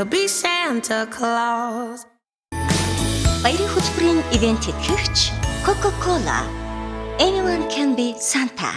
to be Santa Claus. Баярын хөтөлбөрийн ивент тэтгэгч Coca-Cola. Anyone can be Santa.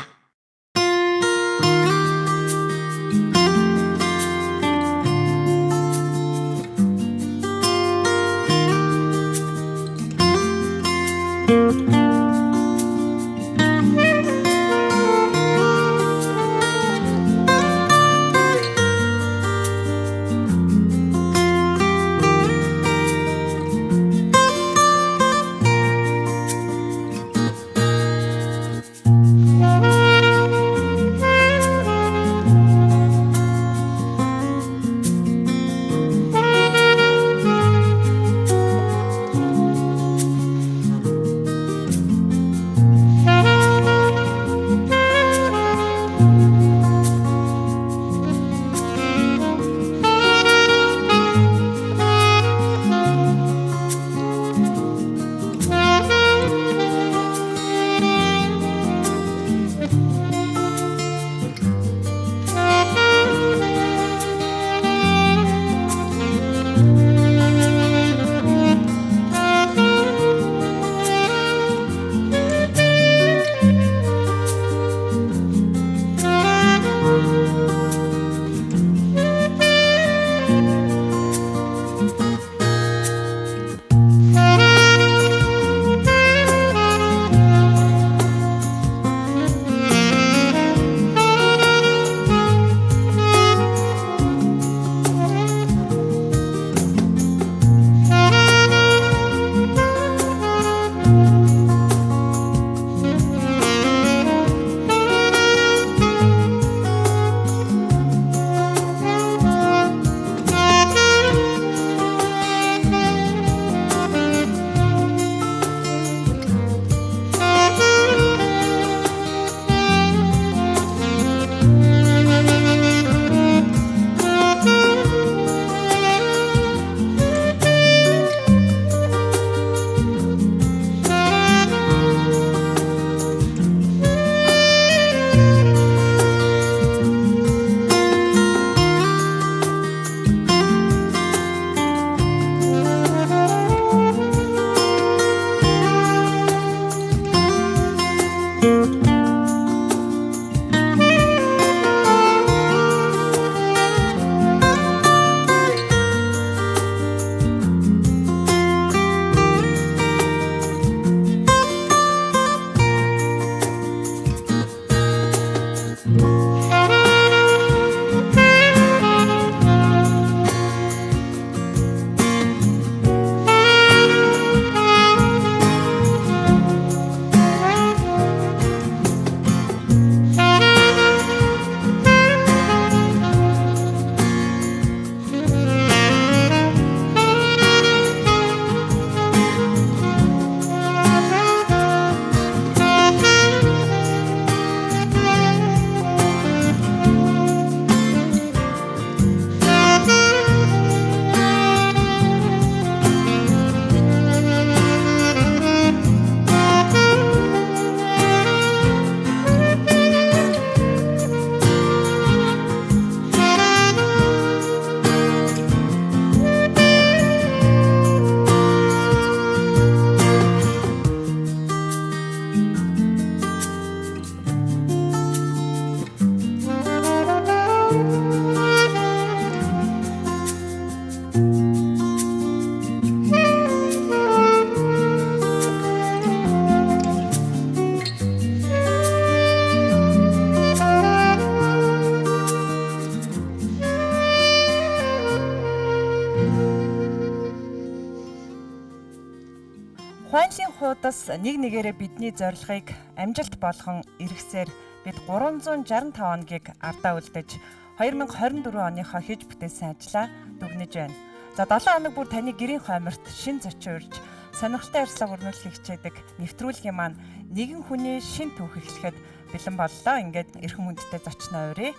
Хойнлын хуудас нэг нэгээрээ бидний зорилгыг амжилт болгон эргэсээр бид 365 хоногийг ардаа үлдэж 2024 оныхоо хийж бүтээсэн ажлаа дүгнэж байна. За 7 хоног бүр таны гэрийн хойморт шин зочин урьж сонирхолтой ярьслага өрнүүлэх хичээдэг нэвтрүүлгийн маань нэгэн хүний шин түүх эхлэхэд бэлэн боллоо. Ингээд эрхэм хүндтэй зочноо урья.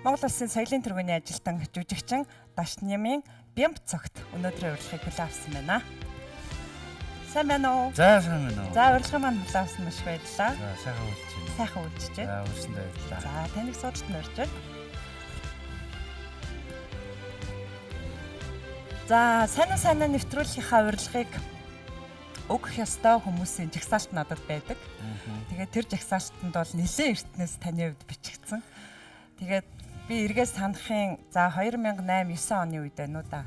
Монгол Улсын соёлын тэргүүний ажилтан жүжигчин Дашнямын Бямб цогт өнөөдрийн урилгыг хүлээн авсан байна. Сайн байна уу? За сайн байна уу? За урилга маань хүлээн авсан маш баярлалаа. За сайхан үлдэж байна. Сайхан үлдэж байна. За үлсэндээ баярлалаа. За таныг судалт нөрж байна. За сайн нэвтрүүлгийнхаа урилгыг өгөх ёстой хүмүүсийн жагсаалт надад байдаг. Тэгээд тэр жагсаалтанд бол нэлээд эртнээс таны хувьд бичигдсэн. Тэгээд би эргээс санахын за 2008-9 оны үед байна уу да.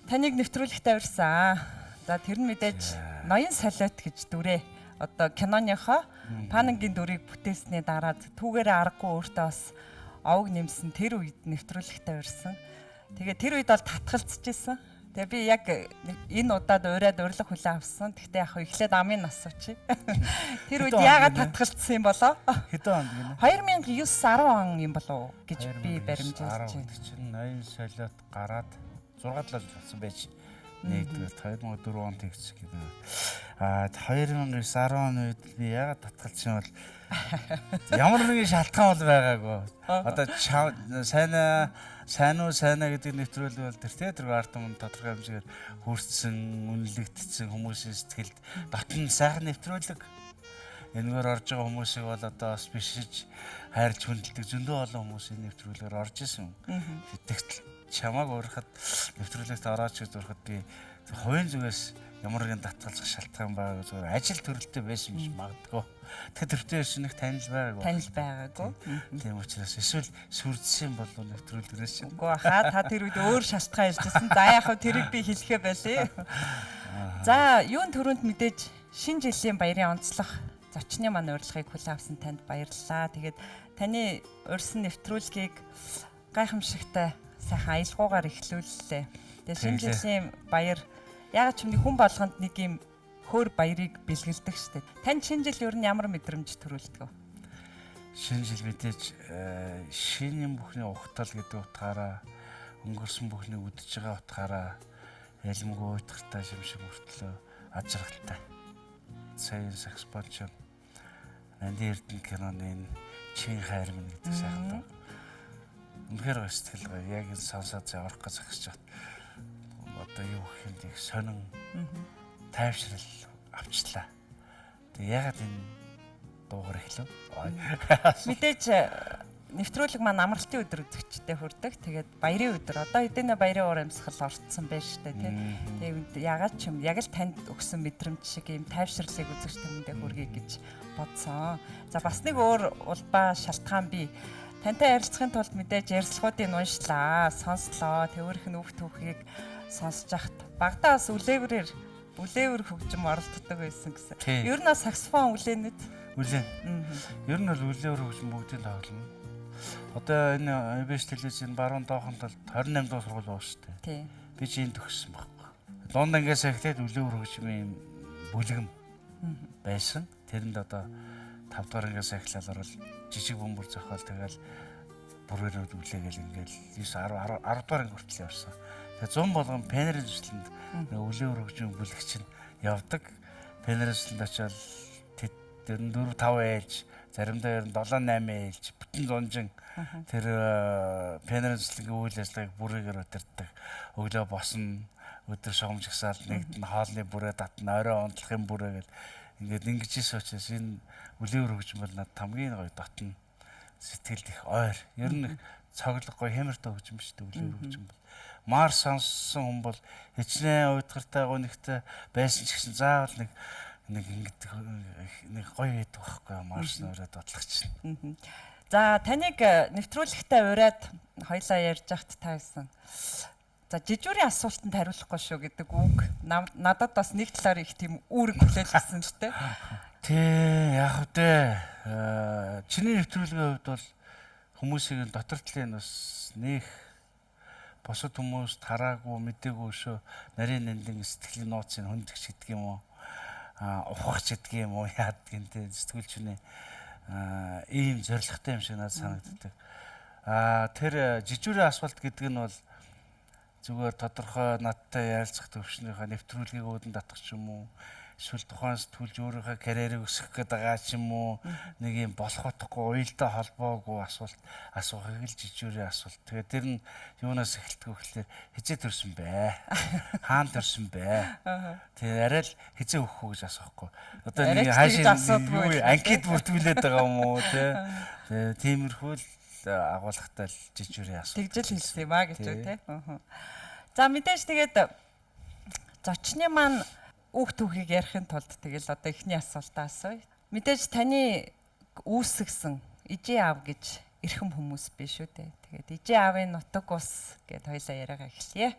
Таныг нэвтрүүлэгтээ урьсан. За тэр нь мэдээж ноён солиот гэж дүрээ. Одоо киноныхоо Панангийн дүрийг бүтээсний дараа түүгээрээ аргагүй өөртөө бас овог нэмсэн тэр үед нэвтрүүлэгтээ урьсан. Тэгээ тэр үед бол татгалцчихсэн. Тэгээ би яг энэ удаад ураад урилга хүлээн авсан. Гэхдээ яг эхлээд амын асуучих. Тэр үед яагаад татгалцсан юм болоо? Хэдэн онд гинэ? 2009-10 он юм болов гэж би баримжуулж байна. Чинь ноён солиот гараад 6 жил болсон байж. Нэгдүгээр 2004 онд тэгс гэдэг. 2009-10 оны үед би яагаад татгалцсан бол ямар нэгэн шалтгаан бол байгаагүй. Одоо сайн уу гэдэг нэвтрүүлэг бол тэр ард юм тодорхой хэмжээгээр хүрсэн, үнэлэгдсэн хүмүүсийн сэтгэлд дотн сайхан нэвтрүүлэг. Энэгээр орж байгаа хүмүүсийг бол одоо бас бишиж хайрлж хүндэлдэг зөндөө олон хүмүүсийн нэвтрүүлгээр орж исэн. Тэгтэл чамааг уурахад нэвтрүүлэгт орооч гэж уурахад би хувийн зүгээс ямар нэгэн татгалзах шалтгаан байгааг зүгээр ажил төрөлтэй байсан биш магадгүй. Тэгэхээр төвтэй ирсэн нэг танил байгаагүй. Тийм учраас эсвэл сүрдсэн бол нэвтрүүлгээс чинь. Үгүй хаа та тэр үед өөр шалтгаан иржсэн. За яг хөө тэрийг би хэлэхээ байлээ. За юун төрөнд мэдээж шинэ жилийн баярын онцлог зочны маань урилгыг хүлээн авсан танд баярлалаа. Тэгээд таны урьсан нэвтрүүлгийг гайхамшигтай сайхан аялгаугаар эхлүүллээ. Тэгээд шинэ жилийн баяр яг ч юм хүн болгонд нэг юм хөөр баярыг бэлгэлдэг штеп. Тань шинэ жил ер нь ямар мэдрэмж төрүүлдэг вэ? Шинэ жил мэдээж шинэ юм бүхний ухтал гэдэг утгаараа өнгөрсөн бүхний үдэж байгаа утгаараа ялмгүй утгартай шимшиг мөртлөө аж аргалтай. Сайн саксофонч Нанди Эрдэнэ киноны чин хайр минь гэдэг сайхан дуу. Үнэхээр сэтгэл гоё. Яг энэ сонсоод орох гэж захиж чад. Одоо юу гэх юм бэ? Сонин тайвшрал авчлаа. Тэгээ ягаад энэ дуугаар эхлэв? Мэдээж нэвтрүүлэг маань амралтын өдөр үзэгчтэй хүрдэг. Тэгээд баярын өдөр. Одоо эдэнэ баярын уур амьсгал орцсон байж штэ тий. Тэгээд ягаад ч юм яг л танд өгсөн мэдрэмж шиг ийм тайвшрлыг үзэгчтэндээ хүргэе гэж бодсон. За бас нэг өөр улбаа шалтгаан би тантай ярилцахын тулд мэдээж ярилцлагуудыг уншлаа, сонслоо. Тэвэрх нь үг түүхийг сонсож хахад багтаа бас үлээвэр хөгжим оролддог байсан гэсэн. Ер нь саксофон үлээнэд Ер нь бол үлээвэр хөгжим бүгдийг тоглоно. Одоо энэ ИБС телевизийн баруун доохонд бол 28 дугаар сургууль байна шүү дээ. Тий. Би ч энд төгссөн байхгүй. Лондонгээс эхлээд үлээвэр хөгжмийн бүлгэм байсан. Тэрэнд одоо 5 дугаар ангиас эхлээд орол жижиг бөмбөр зохиол тэгэл бүрээрүүд үлээгээл ингээл 9 10 дугаар анги хүртэл явсан. Тэгээ 100 болгон пенерийн зүслэнд үлээвэр хөгжмийн бүлэг чинь явдаг. Пенерийн зүслэнд очиод 4 5 ээлж заримдаа 7 8 ээлж бүтэн зунжин тэр пенерийн зүслэгийн үйл ажиллагааг бүрээгээр удирддаг. Өглөө босно, өдөр шогомж гисаал нэгдэн хоолны бүрээ татна, орой унтлахын бүрээ гэл ингээд ингэж ийс учраас энэ үлээвэр хөгжим бол надад хамгийн гоё дотно сэтгэлд их ойр. Ер нь цоглог гоё хэмэртэй хөгжим шүү дээ үлээвэр хөгжим бол. Маар сонссон хүн бол хичнээн уйдгартай гонигтай байсан ч гэсэн заавал нэг ингэдэг нэг гоё байдаг байхгүй Марс нөрөөд бодлого чинь. За таныг нэвтрүүлэгтээ ураад хоёлаа ярьж байхад та гэсэн. За жижүүрийн асуултанд хариулахгүй шүү гэдэг үг надад бас нэг талаар их тийм үүрэг хүлээлгэсэн л дээ. Тий, яг үдэ. Чиний нэвтрүүлгийн хувьд бол хүмүүсийн дотор талын бас нэх босод хүмүүс тараагүй мэдээгүй шүү. Нарийн нандин сэтгэлийн нууцыг хөндөгч гэдэг юм уу? Ухагч гэдэг юм уу? Яад гэнтэй сэтгүүлчний ийм зоригтой юм шиг надад санагддаг. Тэр жижүүрийн асфальт гэдэг нь бол зүгээр тодорхой надтай ярилцах төвшнийхээ нэвтрүүлгийг өөдөн татах ч юм уу? Эсвэл тухайн сэтгүүлч өөрийнхөө карьерийг өсгөх гээд байгаа ч юм уу? Нэг юм болох утгагүй уялдаа холбоогүй асуухыг л жижүүрийн асуулт. Тэгээд тэр нь юунаас эхэлдэг вэ гэхээр хизээ төрсөн бэ? Хаана төрсөн бэ? Тэгээд арай л хизээ өгөх үү гэж асуухгүй. Одоо нэг хаашаа анкет бүртгүүлээд байгаа юм уу те? Тэгээд тиймэрхүү л агуулгатай л жижүүрийн асуулт. Тэгжэл хэлсэн юм а гэж үү те. За мэдээж тэгээд зочны маань үг түүхийг ярихын тулд тэгэл одоо эхний асуултаа асууя. Мэдээж таны үүсгсэн ижи аав гэж эрхэм хүмүүс биш үү те. Тэгээд ижи аавын нутаг ус гэд хоёлаа яриагаа эхлэе.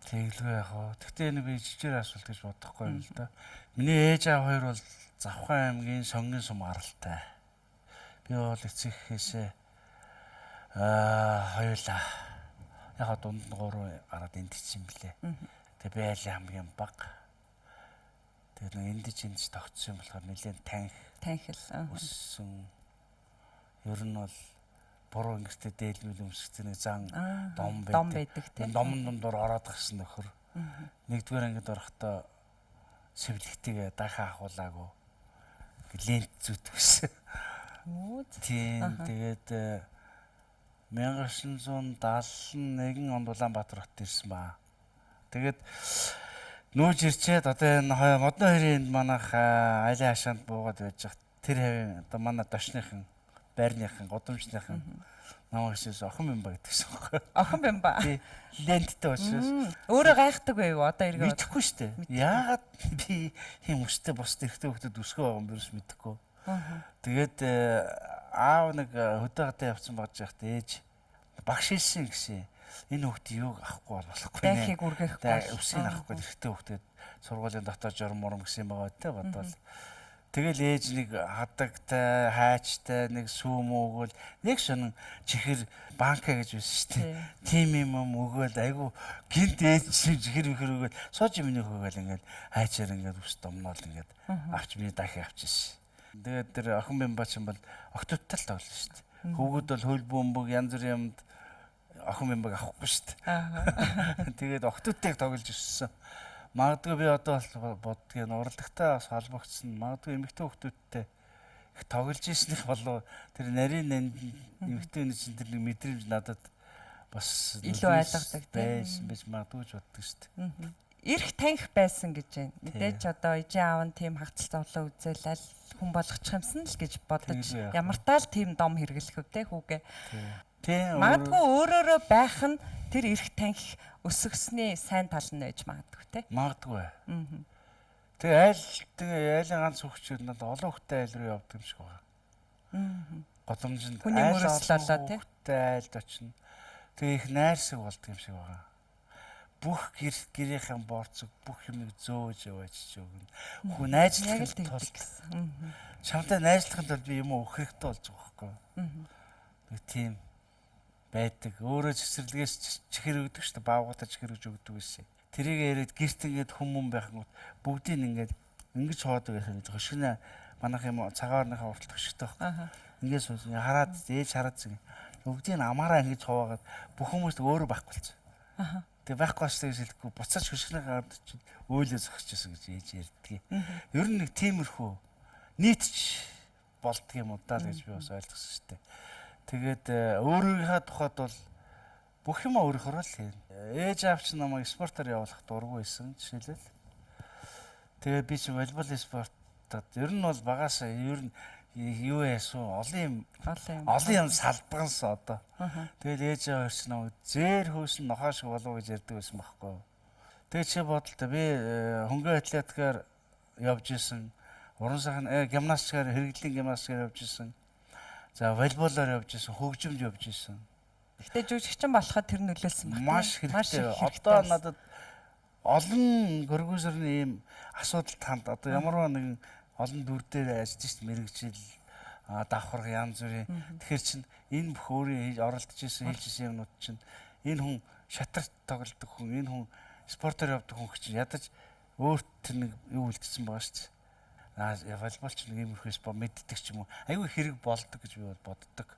Тэглгүй яах вэ? Гэхдээ энэ би жижиг асуулт гэж бодохгүй юм л да. Миний ээж аав хоёр бол Завхан аймгийн Сонгын сум аралтай. Би бол эцэгхээсээ хоёулаа яг дунд нь 3 гараад эндчихсэн блэ. Тэгээ би айлын хамгийн бага. Тэгээд нэг эндэж тогтсон юм болохоор нэлээд Танхил. өссөн. Ер нь бол буруу ингэртэй дээлмэл өмсгцэн нэг зан дом байдаг тийм. Домн дундор ороод гарсан нөхөр. Нэгдүгээр ангид орохдоо сэвлэгтэйгээ дахиад ахуулаагүй. Лент зүтгэсэн. Тийм тэгээд 1971 онд Улаанбаатар хот ирсэн ба. Тэгээд нүүж ирчээд одоо энэ модон хоёрын манайх айлын хашаанд буугаад байж хат тэр хавийн одоо манай дошныхан байрныхан годамжныхан намайг хэлсэн охин бямба гэдгсэн байхгүй. Охин бямба. Ленттэй учраас өөрөө гайхдаг байв одоо эргээ мэдэхгүй шүү дээ. Яагаад би юм өстэй бос тэрхтээ хөлтөд өсгөө байгаа юм бэ гэж мэдэхгүй. Тэгээд аав нэг хөдөө гадаа явцсан баж яхад ээж багш хэлсэн гэсэн. Энэ хүүхдээ юуг авахгүй болохгүй нэ. Дахийг үргэхгүй. Өсгийг авахгүй тэрхтээ хүүхдээ сургуулийн дотор журам мурам гэсэн байгаа те бодвол. Тэгэл ээж нэг хадагтай, хайчтай, нэг сүүм өгөөл, нэг шөнө чихэр банка гэж байсан шүү дээ. Тим юм өгөөл айгу гинт ээж чихэр өгөөл сууж миний хөөгээл ингээд хайчаар ингээд ус домнол ингээд авч миний дахи авчихсан. Тэгээд тэр охин бямбач юм бол октодтой л тоглоно шүү дээ. Хүүгүүд бол хөл бөмбөг янз бүрийн юмд охин бямбаг авахгүй шүү дээ. Тэгээд октодтойг тоглож өссөн. Магадгүй би одоо боддгийг уралдагтай бас холбогдсон. Магадгүй эмэгтэй хүүхдүүдтэй их тоглож ирснэх болов тэр нарийн эмэгтэй хүний чинь тэр нэг мэдрэмж надад бас илүү ойлгодог байсан байж магадгүй ч боддог шүү дээ. Ирэх таних байсан гэж байна. Мэдээж одоо ижи аав нь тийм хагцал зовлоо үзэл аль хүн болгочих юмсан л гэж бодож ямар таал тийм дом хэрэглэх вэ хүүгээ. Тийм. Магадгүй өөрөөрөө байх нь тэр ирэх таних өсгсөний сайн тал нь байж магадгүй те. Магадгүй. Тэгээ айлын ганц хүүхчүүд надад олон хүүхдэд айл руу явдаг юм шиг байна. Годомжинд айл болоо те. Айлд очино. Тэгээ их найрсаг болдог юм шиг байна. Бүх гэрийнхэн борцог бүх юмыг зөөж яваач өгнө. Хүн найзлахын тулд чамтай найзлахын тулд би юм өгөх хэрэгтэй болж байгаа байхгүй. Нэг тийм байдаг. Өөрөө цэцэрлэгээс чихэр өгдөг шүү дээ. Баавгуудаа чихэр өгж өгдөг гэсэн. Тэрийг яриад гэрт ингээд хүмүүн байхгүйд бүгдийг ингээд ингэж хоодог гэсэн. Хөшгөнэ манайх юм цагаарныхаа урталт хөшгөтэй байхгүй. Ингээд сууж хараад ээж хараад зэг. Бүгдийг амаараа ингэж хуваагаад бүх хүмүүст өөрөө байхгүй болсон. Тэгээ байхгүй ч гэж хэлэхгүй буцаач хөшгөнэ гараад чи өөлөө зогсчихсон гэж ээж ярьдгийг. Ер нь нэг тиймэрхүү нийтч болдго юм уу даа гэж би бас ойлгосон шүү дээ. Тэгээд өөрийнхөө тухайд бол бүх юм өөрөөр л хийн. Ээж аавч намайг спортоор явуулах дургүй байсан жишээлбэл. Тэгээд би чи волейбол спортод ер нь бол багасаа ер нь юу яасан олон юм салбаганс одоо. Тэгээд ээж аавч намайг зээр хөөсөн нохоо шиг болов гэж ярьдаг байсан байхгүй. Тэгээд чи бодолтой би хөнгөн атлетикаар явж исэн. Уран сайхан гимнастикаар хэрэглэлийн гимнастикаар явж исэн. За волейболоор явж исэн, хөгжимд явж исэн. Гэтэ жүжигчин болоход тэр нөлөөлсөн байна. Маш хэрэгтэй. Одоо надад олон гөргөөсөрний ийм асуудал танд одоо ямар нэгэн олон дүр дээр ажиллаж шít мэрэгжил давхарга янз бүрийн. Тэгэхээр чинь энэ бүх өөрийн оролдож исэн хийж исэн юмнууд чинь энэ хүн шатарт тоглодог хүн, энэ хүн спортоор явдаг хүн чинь ядаж өөрт тэр нэг юу үлдсэн байгаа шít. Волейболч нэг юм их спорт мэддэг ч юм уу. Айгүй хэрэг болдог гэж би боддог.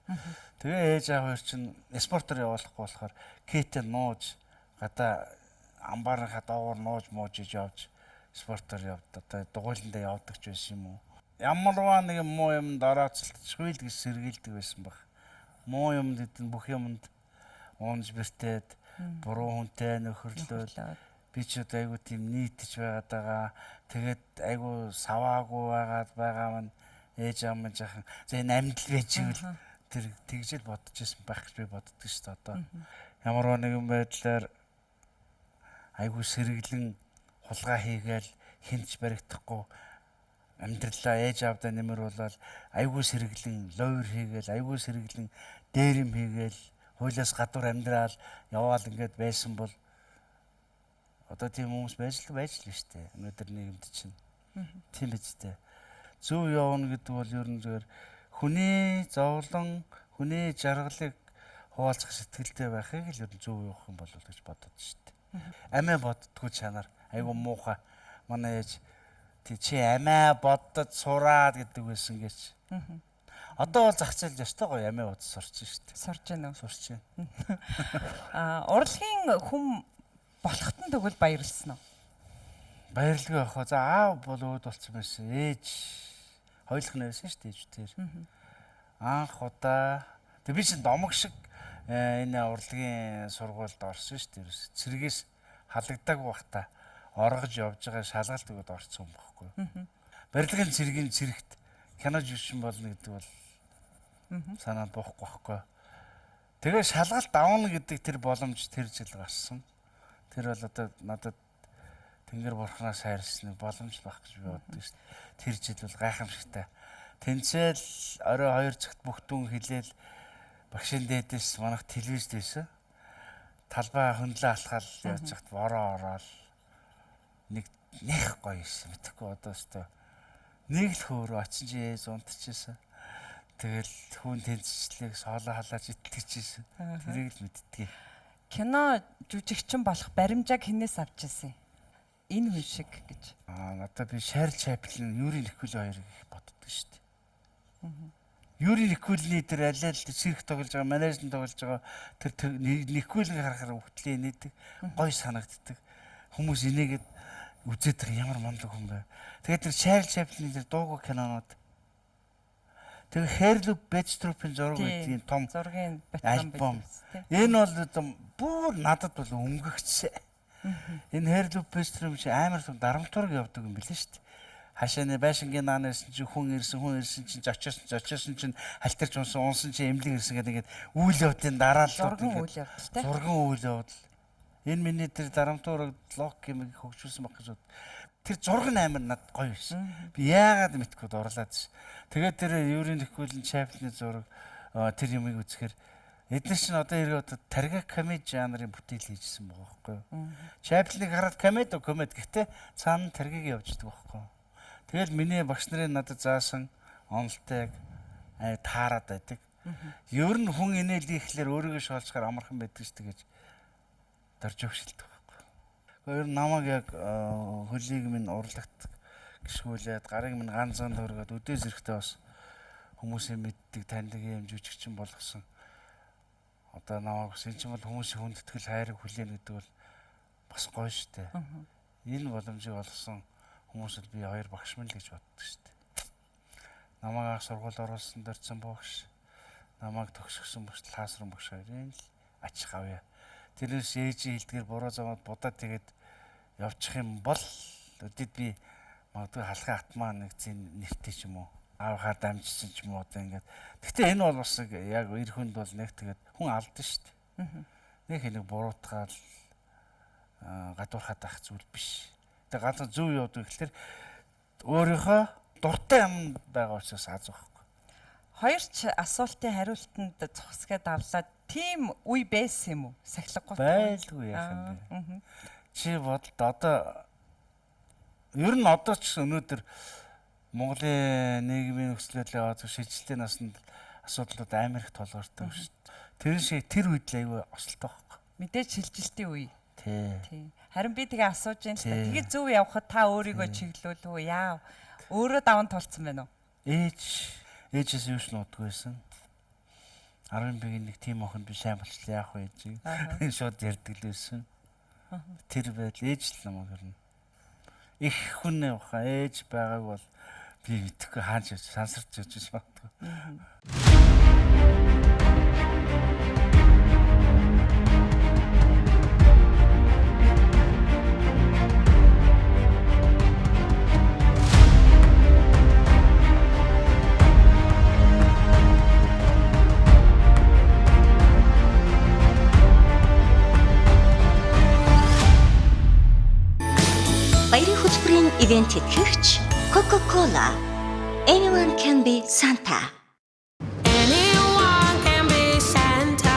Тэгээ ээж аав хоёр чинь спортоор явуулахгүй болохоор кэтэ нууж гадаа амбаарынхаа доогоор нууж мууж явж спортоор явд одоо дугуйландаа явдаг ч байсан юм уу. Ямарваа нэг муу юмд орооцолтчихгүй л гэж сэргийлдэг байсан баг. Муу юмд эдэн бүх юмд уунж бэртээд буруу хүнтэй нөхөрлөөл би ч одоо айгу тийм нийтж байгаад байгаа. Тэгээд айгу саваагүй байгаа маань ээж аав маань жаахан за энэ амьд л байж ивэл тэр тэгжэл бодож байсан байх гэж би боддог шүү дээ одоо. Ямар нэгэн байдлаар айгүй сэргэлэн хулгай хийгээл хинч баригдахгүй амьдралаа ээж аавдаа нэмэр болоод айгүй сэргэлэн лойр хийгээл айгүй сэргэлэн дээрэм хийгээл хуулиас гадуур амьдрал яваал ингээд байсан бол одоо тийм хүмүүс байж л шүү дээ. Өнөөдөр нийгэмд чинь. Тийм биз дээ. Зөв явна гэдэг бол ер нь зүгээр хүний зовлон, хүний жаргалыг хуваалцах сэтгэлтэй байхыг л ер нь зөв явах юм болов гэж бодод шүү дээ. Амиа боддгоо чанар айгүй муухай. Манай ээж чи амиа боддод сураад гэдэг байсан гэж. Одоо бол зах зээл ёстой гоё амиа бод сурч шүү дээ. Сурж байна уу? Сурч байна. Урлагийн хүм болохтон тэгвэл баярлсан уу? Баярлалгүй явах. За аав бол өөд болцсон байсан. Ээж хоёулах нь байсан шүү дээ ээжтэй. Анх удаа тэг би чинь домог шиг энэ урлагийн сургуульд орсон шүү дээ. Цэргээс халагддаг бахта оргож явж байгаа шалгалт өгöd орсон юм баггүй. Барилгын цэргийн цэрэгт кино жүжигчин болно гэдэг бол санаанд буухгүй баггүй. Тэгээ шалгалт авна гэдэг тэр боломж тэр жил гарсан. Тэр бол одоо надад Тэнгэр бурхнаас хайрлсан боломж байх гэж би боддог шүү дээ. Тэр жил бол гайхамшигтай. Тэнцэл орой 2 цагт бүх дүн хилээл багшин дээдээс манайх телевизд байсан. Талбай хөндлөө алхаал явж хат бороо ороод нэг гоё юм мэдхгүй одоо өстой нэг л хөөрөө очиж зунтчихсан. Тэгэл хүн тэнцчлийг соолоо халааж итгэжсэн. Тэрийг л мэддгийг. Кино жүжигчин болох баримжааг хинээс авч ирсэн? Энэ хүн шиг гэж. Надад би Шарл Чаплин, Юрий Никулин хоёрыг их боддог шүү дээ. Юрий Никулины тэр аль цирк тоглож байгаа, манежн тоглож байгаа тэр Никулин харахаар хөтлөө нээдэг, гой санагддаг. Хүмүүс инээгээд үзээд тэр ямар мундаг хүн бэ. Тэгээд тэр Шарл Чаплины тэр дуугүй кинонууд. Тэгээ Херлүп Бэчтрупийн зураг гэдэг том зургийн альбом. Энэ бол бүр надад бол өнгөгцсөн. Энэ Херлүп Бэчтруп чи амар том дарамтураг явдаг юм билээ шүү дээ. Хашааны байшингийн наанаас чи хүн ирсэн чинь очирсон чинь халтарч унсан чинь эмнэлэг ирсэн гэдэг үйл явдлын дараалал зурган үйл явдал. Энэ миний тэр дарамтураг лог юм хөгжүүлсэн баг гэж бод. Тэр зураг амар надад гоё байсан. Би яагаад мэдгүй дурлаад ш. Тэгээд тэр Юрий Никулин Чаплины зураг тэр юмыг үзэхээр эдгээр чинь одоо ирээд тарга комеди жанрын бүтээл хийжсэн байгаа байхгүй юу? Чаплиныг хараад комеди гэхдээ цаана таргийг явждаг байхгүй юу? Тэгэл миний багш нарын надад заасан онолтойг таарад байдаг. Ер нь хүн инээлий ихлээр өөрийгөө шоолцохоор амархан байдаг шүү гэж дорж өгшилдэг байхгүй юу? Ер нь намайг яг хөлийг минь урлагт гიშгүүлээд гарыг минь ганцхан төргээд өдөө зэрэгтэй бас хүмүүсийн мэддэг таньдаг юм жүжигчин болгосон. Одоо намайг энэ ч бол хүмүүсийн хүндэтгэл хайрыг хүлээн гэдэг бол бас гоё штэ. Энэ боломжийг олгосон хүмүүсд би хоёр багш мэн л гэж боддог штэ. Намайг сургууль оруулсан дөрцөн багш, намайг төгсгсөн багш, классрум багш хоёрын л ачих авъя. Тэрнээс ээжийн хэлдгээр буруу замд будаад тэгээд явчих юм бол өдөд би магадгүй халахын атмаа нэг зин нэртэй ч юм уу аавхаар дамжсан ч юм уу одоо ингээд. Гэхдээ энэ бол бас яг эр хүнд бол нэг тэгээд хүн алдсан шүү дээ. Нэг хэнийг буруутгаал гадуурхаад авах зүйл биш. Тэгээд ганцхан зөв явдаг гэхэлэр өөрийнхөө дуртай юм байгаа учраас аз байхгүй. Хоёр ч асуултын хариултанд зогсгээд авлаад тийм үе байсан юм уу? Сахилгагүй байлгүй яах юм бэ? Чи бодолд одоо ер нь одоо ч өнөөдөр Монголын нийгмийн нөхцөлөдлийн яваад шийдэлтийн насанд асуудлууд амар их толгортой шүү дээ. Тэр шиг тэр үед л аюу ослтой байхгүй. Мэдээж шилжилтийн үе. Тий. Харин би тэгээ асууж байна л та. Тэгээ зөв явхад та өөрийгөө чиглүүлэх үү? Яав? Өөрөө даван тулцсан байна уу? Ээжээс юу ч нутгүй байсан. 10 биеийн нэг тийм охин би сайн болчихлоо яах вэ ээж. Шууд ярддаг л байсан. Тэр байл ээж л намайг гэрнэ. Их хүн явах ээж байгааг бол би мэдхгүй хааж сансарч явж байна. Баярын хөтөлбөрийн ивент тэтгэгч Coca-Cola. Anyone can be Santa. Anyone can be Santa.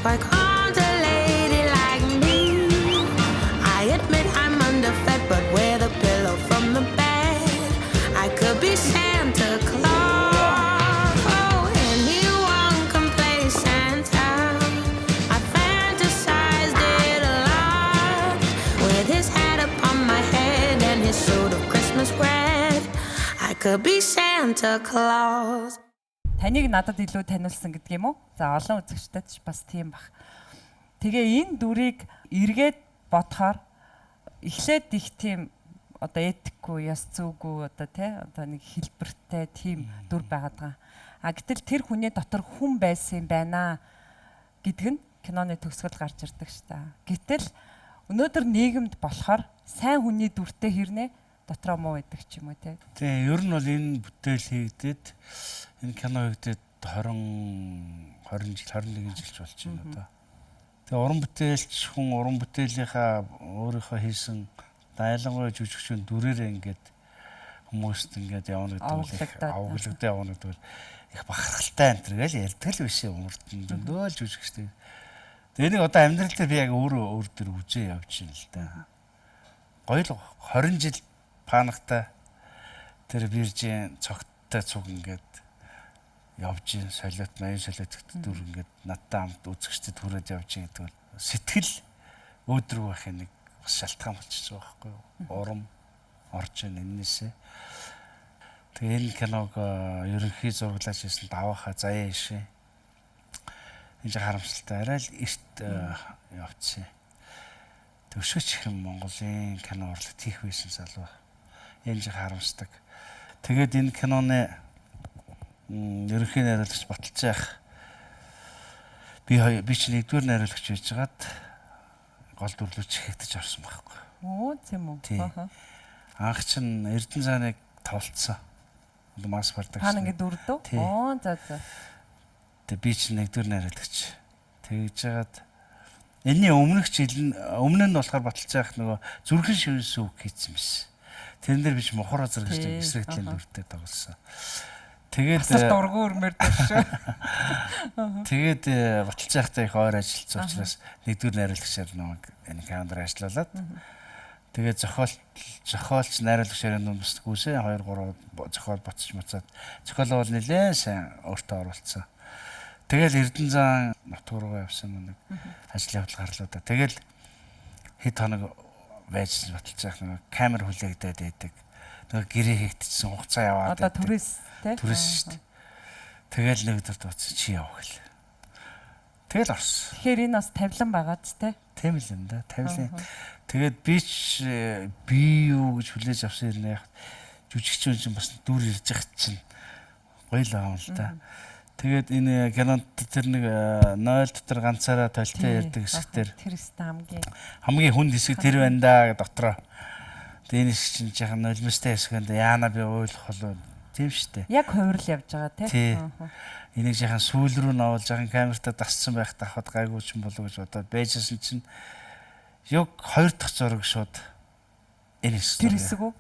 Why can't a lady like me? I admit I'm underfed, but with a pillow from the bed, I could be Santa Claus. Oh, anyone can play Santa. I fantasized it a lot, with his hat upon my head and his suit of Christmas red. I could be Santa Claus. Таныг надад илүү таниулсан гэдэг юм уу? За олон үзэгчдэд ч бас тийм бах. Тэгээ энэ дүрийг эргээд бодохоор эхлээд их тийм одоо этикгүй, яс зүггүй одоо тий одоо нэг хэлбэртэй тийм дүр байгаад байгаа. А гэтэл тэр хүний дотор хүн байсан юм байна гэдэг нь киноны төгсгөл гарч ирдэг шүү дээ. Гэтэл өнөөдөр нийгэмд болохоор сайн хүний дүртэй хэрнээ дотроо муу байдаг ч юм уу тий. Тэгээ ер нь бол энэ бүтээл хийгдээд энэ кино хийгдээд 20 жил 21 жил болж байна одоо. Тэгээ уран бүтээлч хүн уран бүтээлийнхаа өөрийнхөө хийсэн ялангуяа жүжигчийн дүрээрээ ингээд хүмүүст ингээд явна гэдэг бол аваглагдаа явна гэдэг бол их бахархалтай энэ төр гэж ярьдаг л биш юм урдын дөндөө л жүжигчтэй. Тэгээ нэг одоо амьдрал дээр би яг өөр төр үзээ явж байна л да. Гоё л 20 жил панахтай тэр биржийн цогттой цуг ингээд явж ин солиот 80 солиот дүр ингээд надтай хамт үзэгчдэд хүрээд явж ин гэдэг бол сэтгэл өөдрөг байхын нэг бас шалтгаан болчихж байгаа байхгүй юу? Урам орж ин энэсээ. Тэгээ энэ киног ерөнхий зураглаж хийсэн давааха заяа ишээ. Энэ харамсалтай арай л эрт явцсан. Төвшөөч их Монголын кино урлаг тийх байсан залуу. Энэ харамсдаг. Тэгээд энэ киноны ерөнхий найруулагч Баталцайх би ч нэгдүгээр найруулагч байжгаад гол дүрлүүч хийгдэж орсон байхгүй. Оо тийм үү. Анх чинь Эрдэнэ цааныг тоглолцсон. Мас бардаг. Та ингэ дүрдөө? Оо за. Тэгээ би ч нэгдүгээр найруулагч. Тэгж жагаад энэний өмнөх нь болохоор Баталцайх нөгөө зүрхэн шивээс үг хийсэн байсан. Тэрэн дээр би ч мохор зэрэгч эсрэгтлийн дүртэй тоглосон. Тэгээд дургуур мэрдэж шүү. Тэгээд Баталцайхтай их ойр ажилласан учраас нэгдүгээр найруулагчаар намайг энэ камер ажиллуулад тэгээд зохиолч найруулагчаар нэмс гүсээ 2 3 зохиол боцож мацаад зохиол бол нэлээд сайн өөртөө оруулсан. Тэгэл Эрдэнэ зан нутг руугаа явсан нэг ажил явдал гарлаа да. Тэгэл хэд хоног байж Баталцайх нэг камер хүлээгдээд байдаг. Нэг гэрээ хийгдчихсэн хугацаа яваад. Одоо турист шүү дээ. Тэгэл нэг өдөр дууцсан чи яв гэл. Тэгэл орсон. Тэгэхээр энэ бас тавилан байгаа ч тий. Тийм л юм да. Тавилан. Тэгээд би юу гэж хүлээж авсан юм яах. Жүжигч хүн чинь бас дүр ирж явах чинь гоё л аам л да. Тэгээд энэ кинонд тэр нэг 0 дотор ганцаараа толтой ярьдаг хэсгээр тэр хамгийн хүнд хэсэг тэр байна да дотроо. Тэгээд энэ хэсэг чинь жаахан нулимстай хэсгэнд яана би ойлгох болов. Тийм шүү дээ. Яг хувирал явж байгаа тий. Энийг жаахан сүүл рүү навал жаахан камертаа дасцсан байх тахад гайгүй ч юм болов гэж бодоод байжсэн чинь яг 2 дахь зураг шууд энэ тэр хэсэг үү?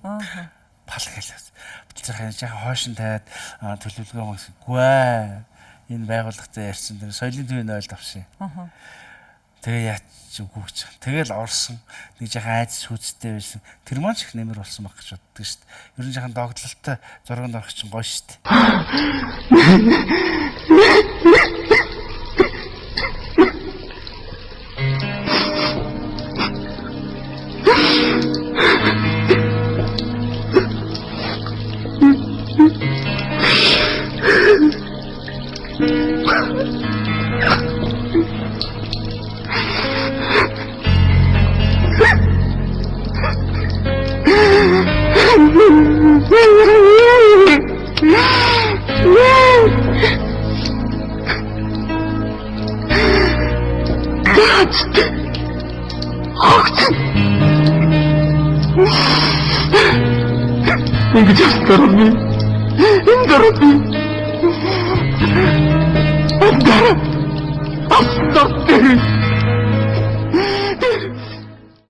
Пал хэлээ. Баталцайх жаахан хойшин тавиад төлөвлөгөө мэгсгүй. Энэ байгууллагатай ярьсан тэр соёлын төвийн ойлд авсан. Тэгээ яач үгүй гэж. Тэгэл орсон. Нэг жаахан айц сүцтэй байсан. Тэр маань ч их нэмэр болсон баг гэж боддог шүү дээ. Ер нь жаахан догтлолтой зурганд орох чинь гоё шүү дээ. Ингэж асtarmi. Индарми.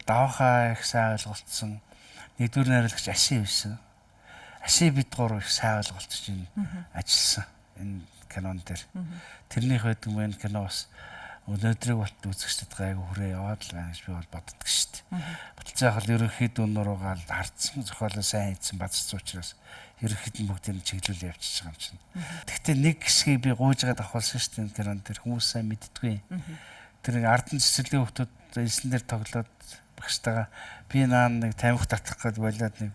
Давхаа их сайн ойлголцсон. Нэгдүгээр найруулагч Аси байсан. Аси бид гурав их сайн ойлголцож ажилласан энэ кинон дээр. Тэрнийх байдаг мэн кино бас өнөөдрийг болт үзэгчдэд гайгүй хүрээ яваад л байна гэж би бол боддог шүү дээ. Баталцаа хал ерөнхийд өнөрөөгөө хардсан зохиолоо сайн хийсэн бацсан учраас ерөнхийд нь бүгдийг чиглүүл явчихж байгаа юм чинь. Гэхдээ нэг хэсгийг би гуйж гаад авахулсан шүү дээ кинон дээр хүмүүс сайн мэддэггүй. Тэр нэг ардан цэцэрлэгийн хүмүүс элсэн дээр тоглоод багштайгаа би наа нэг тамхи татах гээд болоод нэг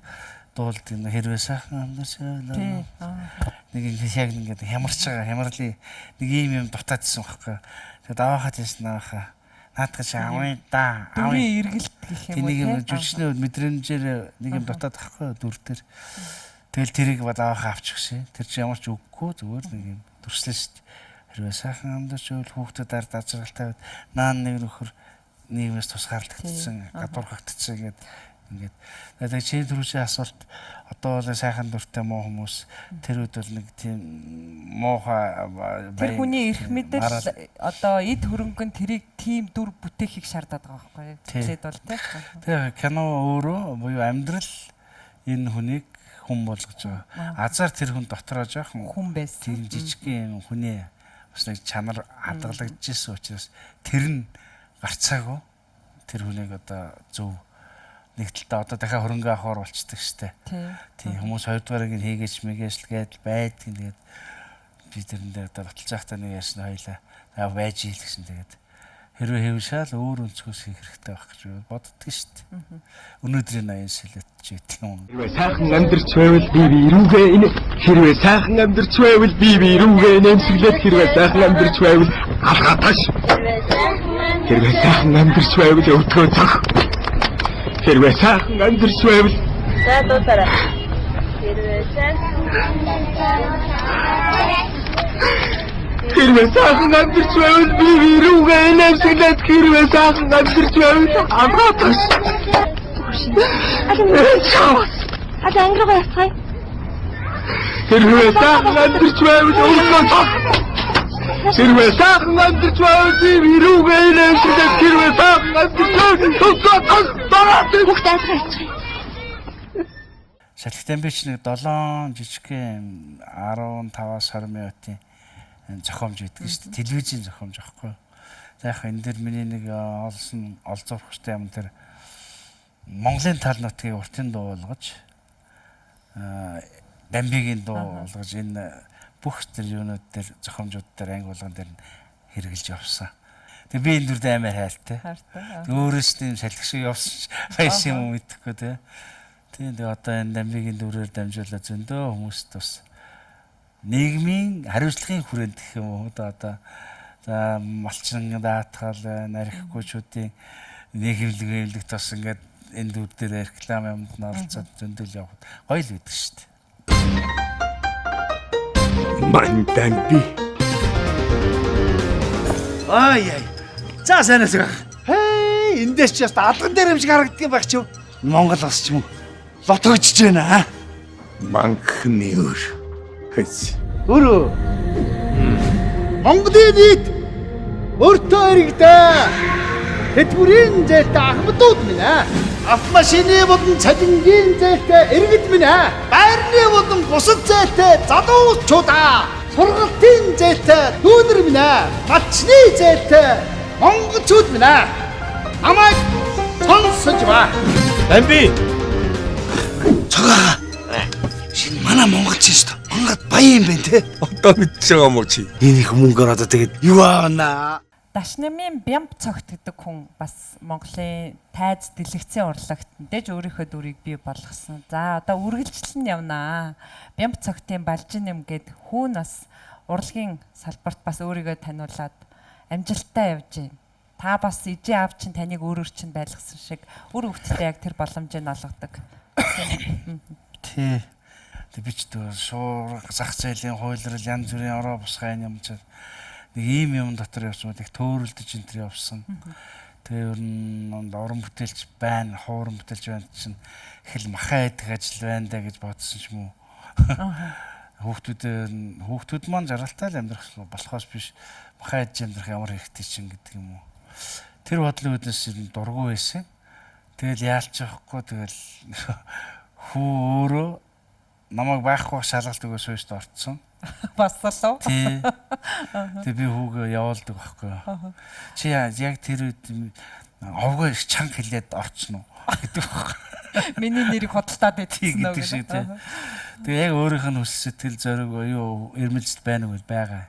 дуулд энэ хэрвээ сайхан амнасаа нэг яг ингээд хямарч байгаа хямралын нэг юм дутаадсэн байхгүй. Тэгээд авахад ясна аахаа наадах чи авъя да Дүрийн эргэлт гэх юм уу. нэг юм жүжигчний мэдрэмжээр нэг юм дутаад ахгүй дүр дээр. Тэгэл тэрийг бод авахаа авчихсан. Тэр чи ямар ч үггүй зүгээр нэг юм дүрслээ шүү дээ. Хэрвээ сайхан амдаж өөл хүүхдүүд ард азралтай наан нэг нөхөр нийгмээс тусгаарлагдсан гадуурхагдсан ингээд тэгээд чи түрүүчийн асуулт одоо бол сайхан дуртай муу хүмүүс тэр үед бол нэг тийм муухай Тэр хүний эрх мэдэл одоо эд хөрөнгөн тэрийг тийм дүр бүтээхийг шаардаад байгаа байхгүй юу? Тэглээд бол тийм. Тэгээ кино өөрөө буюу амьдрал энэ хүнийг хүн болгож байгаа. Азар тэр хүн дотроо жоохон Хүн байсан. тийм жижигхэн хүний бас нэг чанар хадгалагдчихсэн учраас тэр нь гарцаагүй тэр хүнийг одоо зөв нэг талдаа одоо дахиад хөрөнгө авахар болчдөг штэ. Тийм хүмүүс хоёрдугаарыг хийгээч мэгээс л гээд байдаг. Тэгээд би тэрэндээ одоо баталцаахтаа нэг ярьсан хоёлаа байж ийл гэсэн. Тэгээд хэрвээ хэвшаал өөр өнцгөөс хийх хэрэгтэй байх гэж боддөг штэ. Өнөөдрийн 80 сэлэт ч гэдэг юм. Хэрвээ сайхан амьдарч байвал би рүүгээ инэ. Хэрвээ сайхан амьдарч байвал би рүүгээ нэмсэглээд хэрвээ сайхан амьдарч байвал алхаташ. Хэрвээ сайхан амьдарч байвал өвдгөө цах. Хэрвээ сайхан амьдарч байвал За дуусаарай. Хэрвээ сайхан хэрвээ сайхан амьдарч байвал би рүүгээ нэмсэглээд хэрвээ сайхан амьдарч байвал алхаташ. Аль ангиргаа яцгаая. Хэрвээ сайхан амьдарч байвал өвдгөө цах. Хэрвээ сайхан амьдарч байвал би рүүгээ нэмсэглээд хэрвээ сайхан амьдарч байвал өвдгөө цах. Бүгд айлгаач. Салхитан би ч нэг 7 жижигхэн 15-аас 20 минутын зохиомж байдаг шүү дээ. Телевизийн зохиомж аахгүй. За яг энэ дэр миний нэг олсон олзуурхтай юм тэр Монголын тал нутгийг уртын дуу болгож дамбигийн дуу болгож энэ бүх тэр юунууд дээр зохиомжууд дээр анги болгон дээр хэрэгжилж явсан. Тэгээ би энэ дүрд амар хайртай. Өөрөөс тийм салхи шиг явсан байсан юм мэдэхгүй те. Тэгээд одоо энэ дамбигийн дүрээр дамжуулаад зөндөө хүмүүст бас нийгмийн хариуцлагын хүрээнд гэх юм уу одоо за малчин даатгал нарихгүйчүүдийн нийгэмлэг тос ингээд энэ дүр дээр реклам юмд оролцоод зөндөл явах гоё л байдаг шүү дээ. Манданби. Ай. За сайнаас гах. Хей, эндээс ч яста алган дээр юм шиг харагддаг юм байх ч юм. Монгол бас ч юм уу. Лотогчж байна аа. Манхны өр. Хэс. Өөрөө. Монголын нийт өөртөө иргэдэ. Тэтгэврийн зээлтэй ахмадууд минь аа. Автомашины болон цалингийн зээлтэй иргэд минь аа. Байрны болон бусад зээлтэй залуучуудаа. Сургалтын зээлтэй дүүнер минь аа. Малчны зээлтэй монголчууд минь аа. Намайг сонсож ба. Дамби. Цагаа. Шинэ манай монголч шүү дээ. Монгол баян юм байна те. Одоо мэдчихэж байгаа мó чи. Энэ их мөнгөөр одоо тэгээд юу аана? Дашнамын бямб цогт гэдэг хүн бас Монголын тайз дэлгэцийн урлагт дэж өөрийнхөө дүрийг бий болгосон. За одоо үргэлжлэн явнаа. Бямб цогтын балжин юм гээд хүүн бас урлагийн салбарт бас өөрийгөө таниулаад амжилттай явж байна. Та бас ижээ аав чинь таныг өөрөөр чинь байлгасан шиг үр хөвгтдээ яг тэр боломжийг олгодог. Тий. Тэг би ч дөө шуурга зах зээлийн хуулирал янз бүрийн ороо бусгай юм чад нэг ийм юм дотор явсан их төөрөлдөж энэ төр явсан. Тэгээ ер нь орон бүтээлч байна, хууран бүтээлч байна чинь их л махаа идэх ажил байна да гэж бодсон ч юм уу. Хүүхдүүд маань жаргалтай л амьдрах болохоос биш махаа идэж амьдрах ямар хэрэгтэй чинь гэдэг юм уу. Тэр бодлын үднэс дургүй байсан. Тэгэл яалч явахгүй тэгэл хүү өөрөө намайг байхгүй шалгалт өгөө суушд орцсон. Баслаа. Тий. Тэг би хүүгээ явуулдаг байхгүй. Чи яг тэр үед овгоо их чанга хэлээд орчихно гэдэг байхгүй. Миний нэрийг хөдөлтаад Тий байдсан гэдэг шиг тий. Тэгээ яг өөрийнх нь хүс сэтгэл зориг юу эрмэлзэл байна уу байгаа.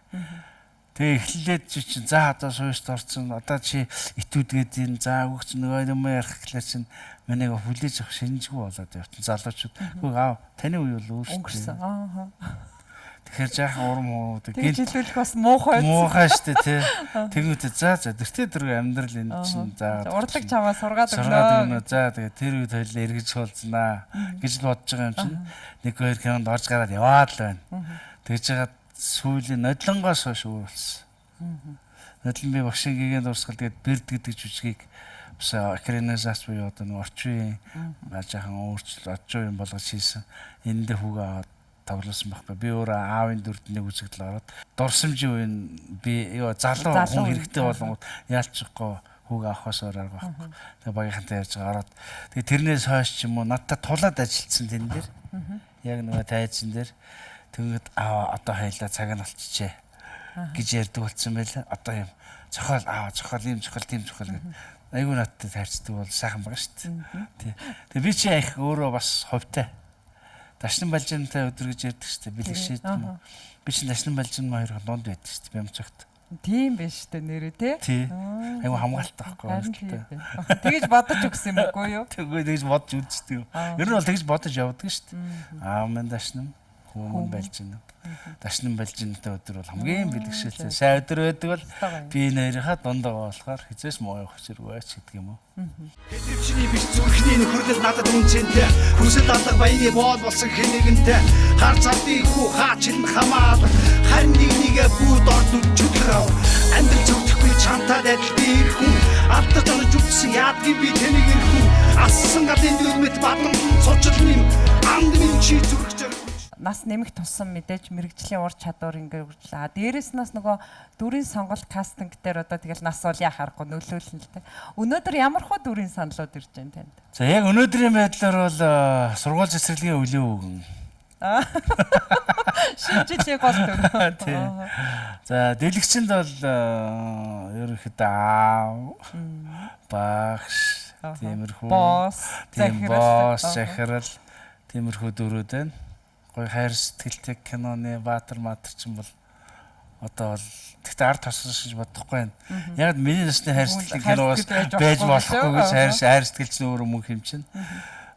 Тэгээ эхлээд чи за одоо суушд орсон. Одоо чи итүүдгээд ин за өгч нөгөө юм ярих гэхлээр чин манайг хүлээж авах шинжгүй болоод явтан залуучууд. Хөө аав таны үе бол өнгөрсөн. өөрсдөө. Тэгэхээр жаахан урам уу тэгж хэлүүлэх бас муухай. Муухай штэ тий. Тэгвэл за тэртээ дөрөв амьдрал энэ чинь за урдлаг чамаа сургаад өгнө. За тэгээ тэр үед хоёул эргэж суулзнаа гэж л бодож байгаа юм чинь. Нэг хоёр кинонд орж гараад яваад л байна. Тэгж жагаад сүүлийн нодлонгоос хойш өөрлөсөн. Нодлон би багшийн гэгээн дурсгал тэгээд бэрд гэдэг жүжигийг бас экранизац буюу одоо нэг орчин жаахан өөрчлөлт очоо юм болгож хийсэн. Энд дээр хүүгээ аваад тоглосон байхгүй. Би өөрөө аавын дүрд нэг үзэгдэл ороод дурсамжийн үеийн би залуу хүн хэрэгтэй болгонгод яалчихгүй хүүгээ авахаас өөр арга байхгүй. Тэгээ багийнхантай ярьж байгаа ороод тэгээ тэрнээс хойш ч юм уу надтай тулаад ажилласан тэн дээр. Яг нөгөө тайзан дээр тэгээд одоо хайлаа цаг нь болчихжээ гэж ярьдаг болсон байлаа. Одоо юм зохиол ийм зохиол тийм зохиол гэдэг. Айгуу надтай таарчдаг бол сайхан байгаа шүү дээ. Тэгээ би чи их өөрөө бас хувьтай. Дашнан балжинтай өдөр гэж ярьдаг шүү дээ. Бэлгшээд юм. Би чи дашнан балжин хоёр донд байдаг шүү дээ. Бямцагт. Тийм биш үү нэрээ тий? Айгуу хамгаалтай байхгүй. Тэгэж бодож өгсөн юм уу юу? Тэгэж бодож үздэг. Ер нь бол тэгэж бодож явдаг шүү дээ. Аав минь дашнан Хүмүүн балжин. Дашнан балжинтай өдөр бол хамгийн бэлгшээлтэй сайн өдөр байдаг бол би нэрийнхаа дундаа болохоор хизээс муу явах хэрэггүй ч гэдэг юм уу. Хэвчний биш зүрхний нөхөрлөл надад үнцэнтэй. Хүсэл алга баяны боол болсон хэнэгэнтэй. Хар цавдын хүү хаачин хамаал. Харин нэгнийгээ бүгд ордууд чөтгөрөв. Амьдрал зөвдөхгүй чамтаад адил би ирхэн. Алдаж онож үтсэн яадгийн би тэнийг ирхэн. Ассан гадын дүрмэт бадан цучлын анд минь чи зүрхчээр нас нэмэх тусам мэдээж мэрэгжлийн ур чадвар ингээ үргэлжлээ. Дээрээс нас нөгөө дүрийн сонголт кастинг дээр одоо тэгэл нас бол яхахгүй нөлөөлнө л дээ. Өнөөдөр ямар хөө дүрийн саналууд ирж байна танд? За яг өнөөдрийн байдлаар бол сургууль цэцэрлэгийн өлөө өгөн. Шинжилгээ гол дүр. За дэлгэцэнд бол ерөнхийдөө аав, багш, тиймэрхүү босс, захирал тиймэрхүү дүрүүд байна. Гой хайр сэтгэлтэй киноны Баатар Маатар ч юм бол одоо бол тэгтээ ард тосгош гэж бодохгүй байна. Яг миний насны хайр сэтгэлийн кино бас байж болохгүй гэж хайр сэтгэлч нь өөрөө мөнх юм чинь.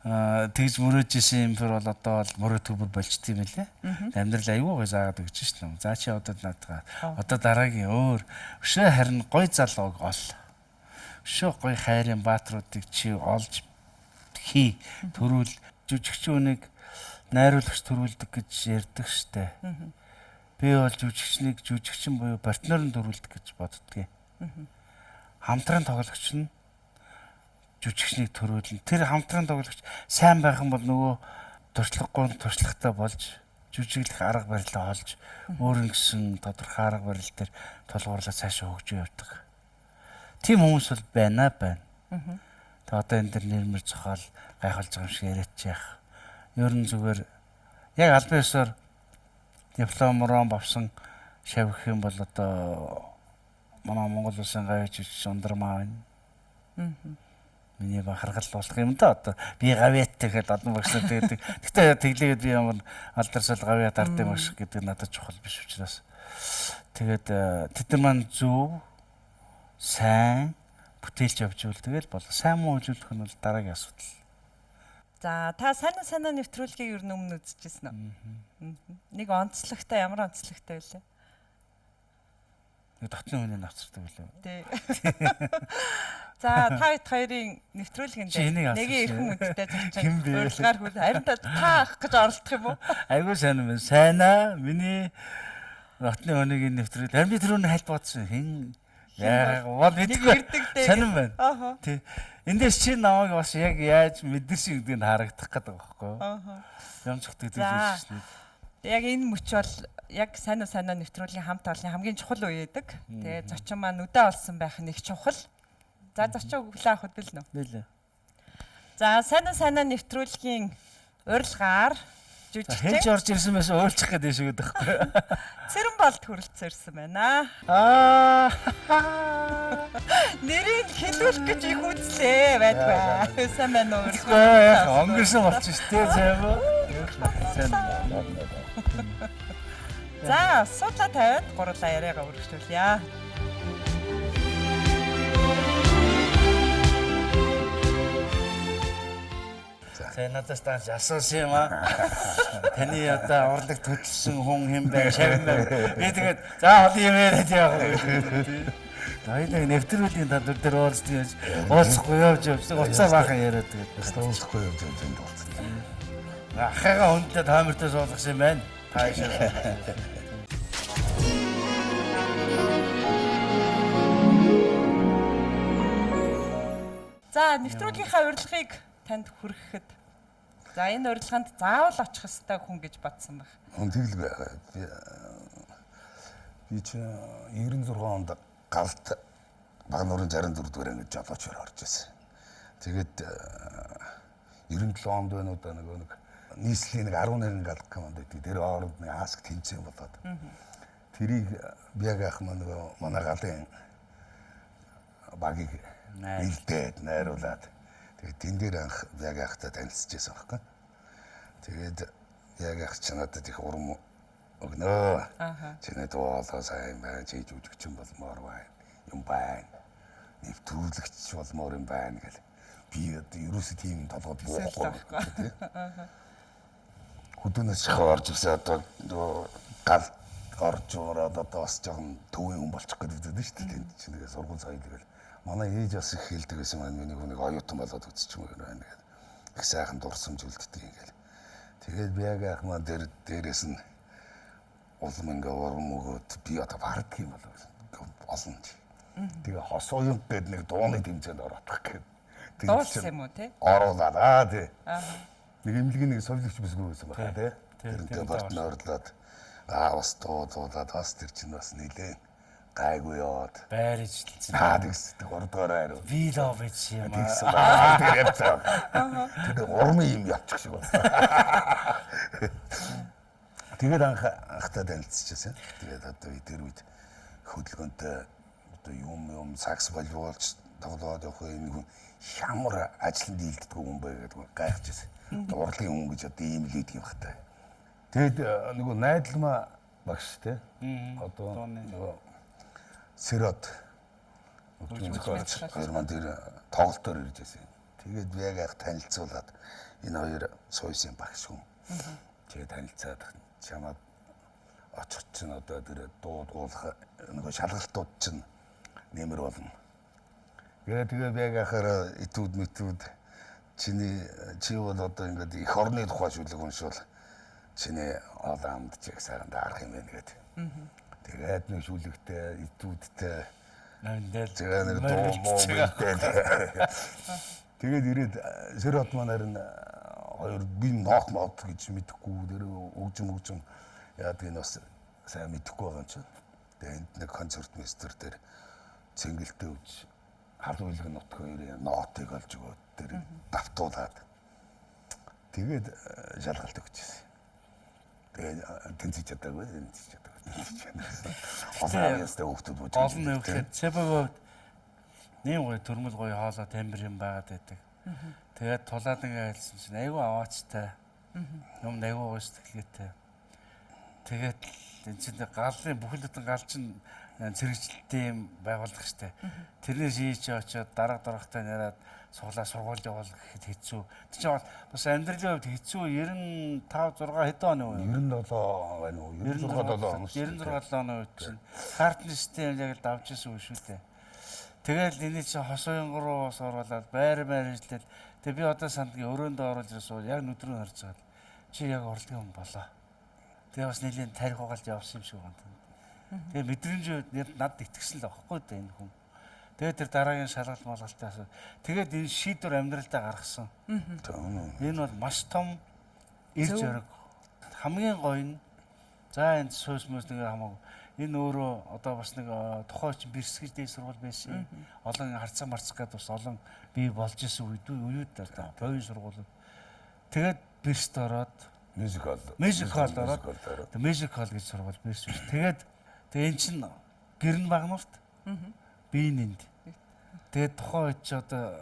Тэгж мөрөөж исэн юм бол одоо бол мөрөө төвөр болчт юм лээ. Амьдрал аюу гой заагаад өгч шнэ. За чи одоо наадгаа. Одоо дараагийн өөр өшөө харин гой залууг ол. Өшөө гой хайрын баатруудыг чи олж хий төрүүл жүжигчүүнийг найруулагч төрүүлдэг гэж ярьдаг штэ. Би бол жүжигчин буюу партнер нь төрүүлдэг гэж боддгийг. Хамтран тоглогч нь жүжигчнийг төрүүлнэ. Тэр хамтран тоглогч сайн байх юм бол нөгөө туршлагатай болж жүжиглэх арга барилаа олж өөрийн гэсэн тодорхой арга барил дээр тулгуурлаа цаашаа хөгжиж явдаг. Тим хүмүүс бол байна. Тэгээ одоо энэ дэр нэрмэр зохиол гайхалж байгаа юм шиг яриач яах. Ер нь зүгээр яг албан ёсоор дипломороо авсан шавх юм бол одоо манай Монгол улсын гавьяач ундрмаа байна. Миний бахархал болох юм да одоо би гавьяаттай гэхэд олон багшаа тэгээд гэхдээ тэглээд би ямар алдарсал гавьяа дардсан багш гэдэг надад чухал биш учраас тэгээд тэд нар маань зөв сайн бүтээлч явж ивэл тэгэл бол сайн муу үзүүлэх нь бол дараагийн асуудал. За та сайн нэвтрүүлгийг ер нь өмнө үзчихсэн үү? Нэг онцлогтой ямар онцлогтой байлаа? Нэг дотны хүний навцардаг байлаа. Тий. За та хоёрын нэвтрүүлгэнд нэгийн эрхэм үедтэй зочин урилгаар хөл харин та ах гэж оролдох юм уу? Айгуу сайн юм. Сайнаа миний дотны хүнийг нэвтрүүл. Харин би тэр үнийг хальт бодсон. Хин яа гол мэдгүй. Сонирн байна. Тий. Эндээс чи намайг бас яг яаж мэдэрсэн гэдгийг харагдах гэдэг байгаа байхгүй. Ямцх төдөлж шнэ. Яг энэ мөч бол яг сайн нэвтрүүлгийн хамт олонны хамгийн чухал үе байдаг. Тэгээ зочин маань үдэ олсон байх нь их чухал. За зочин өглөө авахд бэл нөө. Бэлээ. За сайн нэвтрүүлгийн урилгаар Хэлж жүжигчин орж ирсэн байсан уйлчих гэдэг шиг байхгүй. Цэрэн болд хүрэлцээрсэн байна. Нэрийг хэлүүлэх гэж их үзлээ байдгаа. Сайн байна уу? Өнгөрсөн болчих штэ зайваа. За суудлаа тавиад гурлаа яриагаа үргэлжлүүлье. Тэгээ надаас тааш асуусан юм аа. Таны одоо урлаг төлсөн хүн хэн бэ? Шавн бэ? Би тэгээд за хоол юм яриад явах. Хоёлыг нэвтрүүлгийн танд дээр уулзахгүй явж уцаа баахан яриад тэгээд уулзахгүй явж энд болсон. ахыгаа хүнтэй таамиртай суулгасан юм байна. Таашаа. За нэвтрүүлгийнхаа урилгыг танд хүргэхэд за энэ урилганд заавал очих ёстой хүн гэж бодсон баг. Тэгэл байгаа. Би чи 96 онд галт Багнуурын 64 дугаар ангид жолоочоор орж ирсэн. Тэгээд 97 онд байна уу да нэг нийслэлийн 11 галт команд гэдэг. Тэр хооронд нэг аск тэмцээн болоод. Тэрийг яг ах манай галын багийг илдээд найруулад. Тэгээд тэн дээр анх яг ахтай танилцчихсан байхгүй. Тэгээд яг ах ч надад их урам өгнөө. Чиний дуулаа сайн байна. Чи жүжигчин болмоор байна. Юм байна. Нэвтрүүлэгч болмоор юм байна гэл. Би одоо ерөөсөө тийм толгойд буухгүй. Хөдөөнөөс орж ирсэн одоо гал орж ороод одоо бас жоохон төвийн хүн болчих гэдэг дээ шүү дээ. Тэнд чинь тэгээ сургууль соёл гэл. Манай ээж бас их хэлдэг байсан маань миний хүнийг оюутан болоод үзчих юм байна гэдэг. Их сайхан дурсамж үлддэг ингээл. Тэгээд би яг ах маань дээрээс нь улам ингээ урам өгөөд би одоо бардг юм болов олон. Тэгээ хос уян гэдэг нэг дууны тэмцээнд ороодох гэв. Дууссан юм уу те? Оруулаад тий. Нэг имлэгийн нэг совлогч бисгүй байсан байна тий. Тэрнтэй партнерлаад бас дуудаад бас тэр чинь бас нилээн гайгүй яваад Байрж хэлсэн. тэгс 3 дугаар хайр. Би л овч юм Тэгсэн аа. тэр явцаа. Тэр урмын юм явчих шиг болсон. Тэгээд анхтай танилцчихсан. Тэгээд одоо тэр үед хөдөлгөөнтэй одоо юм сакс боловч тоглоод явах энэ хүн ямар ажлын дийлддэг хүн бэ гэдэг гайхажсэн. Урлагийн хүн гэж одоо ийм л ийдэг юм хата. Тэгэд нөгөө найдалмаа багш те. Одоо нөгөө Сэрот хоёр маань тэр тоглолтоор ирж байсан. Тэгээд би яг танилцуулаад энэ хоёр сууйсын багш хүн. Тэгээд танилцаад чамаад очих чинь одоо тэр дуулах нөгөө шалгалтууд чинь нэмэр болно. Тэгээ би яг этүүд чи бол одоо ингээд их орны тухай шүлэг уншвал чиний олоомд чиг сайхан даарах юм байна гэдэг. Тэгээд нэг шүлэгтэй этүүдтэй тэгээ нэг дуу. Тэгээд ирээд Сэрот манаар нь хоёр би нот гэж мэдэхгүй тэр өгжим яадаг энэ бас сайн мэдэхгүй байгаа юм чинь. Тэгээд энд нэг концерт мистер дээр цэнгэлтэй үз халуулгын нутг хоёрын нотыг олж өгөөд тэр давтуулаад тэгээд шалгалт өгчээсэн. Тэгээд тэнцэж чадаагүй. Олон ястай хүүхдүүд бууж. Олон нөхөд цэбэвд нэг гоё төрмөл гоё хоолой тамир юм байгаад байдаг. Тэгээд тулаад ингээ хэлсэн чинь айгүй аваачтай. Юм айгүй гоё сэтгэлгээтэй. Тэгээд энэ чинь галын бүхэл бүтэн гал чинь цэрэгжилттэй юм байгуулах штэ. Тэрнээс ийч очоод дараагтай нараад суглаа сургууль явуул гэхэд хэцүү. Тэр чинь бас амьдралын хувьд хэцүү 95 6 хэдэн оны вэ? 97 байна уу? 96 оны үед чинь картны систем яг л давж исэн үү шүү дээ. Тэгэл энэ чинь хос уянган руу оруулаад байр ажиллаад тэг би одоо сандгийн өрөөндөө оруулж ирсэн яг нүдрөө харж байгаа. Чи яг урлагийн хүн болоо. Тэгээ бас нэлийн тарих угаалж явсан юм шиг байна. Тэгээ мэдрэмж надад итгэсэн л байхгүй дээ энэ хүн. Тэгээ тэр дараагийн шалгалт малгалтаас тэгээд энэ шийдвэр амьдралдаа гаргасан. Энэ бол маш том ил зориг. Хамгийн гоё нь за энэ суус мөс нэг хамаагүй Энэ өөрөө одоо бас нэг тухайн чинь бэрсгэж дээд сургууль байсан. Олон харцаа марцах гэдэг бас олон бий болж исэн үед одоо бовын сургууль. Тэгээд бэрст ороод Music hall ороод Music hall гэж сургууль бэрс. Тэгээд эн чинь гэрн багнуурт биенэнд. Тэгээд тухайн үед ч одоо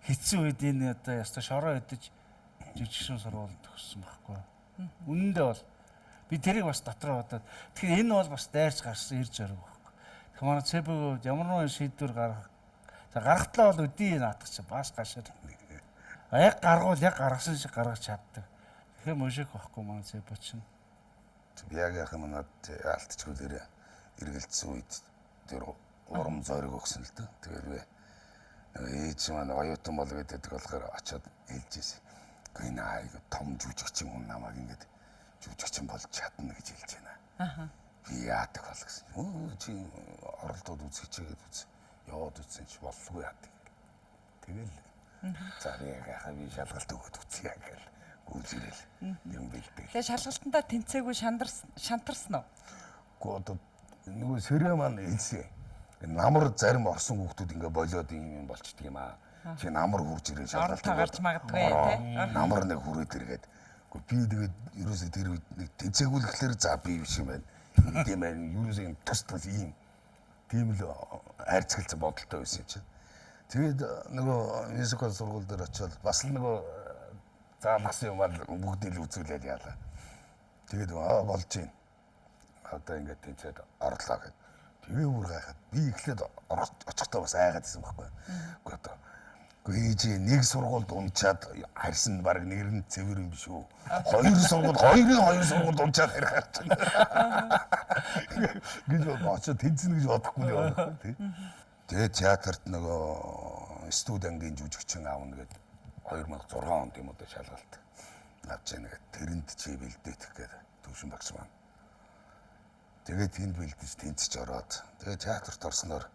хэцүү үед энэ одоо яста шороо өдөж жижигшин сургуульд төгссөн байхгүй. Үнэндээ бол би тэрийг бас дотроо бодоод тэгэхээр энэ бол бас дайрч гарсан ирж орог байхгүй. Тэгэхээр манай ЦБ-г ямар нэгэн шийдвэр гаргахтлаа бол өдий наадах чи бас гашаар. Яг гаргасан шиг гаргаж чаддаг. Тэгэхээр мужик байхгүй манай ЦБ чинь. Яг манад алдчихгүй дээр эргэлцсэн үед тэр урам зориг өгсөн л дээ. Тэгээд би ээж маань оюутан бол гэдэг болохоор очиод хэлж ирсэн. Энэ айгүй том жүжигчин хүн намайг ингээд жүжигчин болж чадна гэж хэлж байна. Би яадаг бол гэсэн. Чи оролдоод үзчихээд үз. Яваад үзсэн чи боллгүй яадаг. Тэгэл за яхаа би шалгалт өгöd үзье гэл гүйцэрэл юм бэлдэг. Тэгээ шалгалтандаа тэнцээгүй шантарсан уу? Гэхдээ одоо нөгөө сэрэ маань хэлсэн. Намар зарим орсон хүүхдүүд ингээ болоод юм болчдөг юм аа. Чи намар хурж ирээ шалгалт гарч магадгүй тий. Намар нэг хүрээд иргээд. Гэхдээ би тэгээд ерөөсөө тэр үед нэг тэнцээгүүлэхлээр за би биш юм байна. Тийм байна. Ерөөсөө юм тус ийм. Тийм л айрцгалцсан бодолтой байсан чинь. Тэгээд нөгөө мюзикл сургууль дээр очиод бас л нөгөө заалгасан юм бол бүгдийг л үзүүлээд яалаа. Тэгээд болж байна. Одоо ингээд тэнцээд орлоо гэд. Тэгээ бүр гайхаад би эхлээд очихдоо бас айгаад байсан байхгүй. Гэхдээ одоо ээж нэг сургуульд унчаад харьсан баг нэр нь цэвэр юм биш үү? Хоёр сургуульд унчаад харих харч байна. Гэж очиод тэнцэнэ гэж бодохгүй юм байна тий. Тэгээ театрт нөгөө студенгийн жүжигчин аавна гэдэг 2006 онд юм уу шалгалт авч яана гэдэг тэрэнд чи бэлдээдэх гэдэг төвшин багш маань. Тэгээд тэнд бэлдэж тэнцэж ороод тэгээд театрт орсноор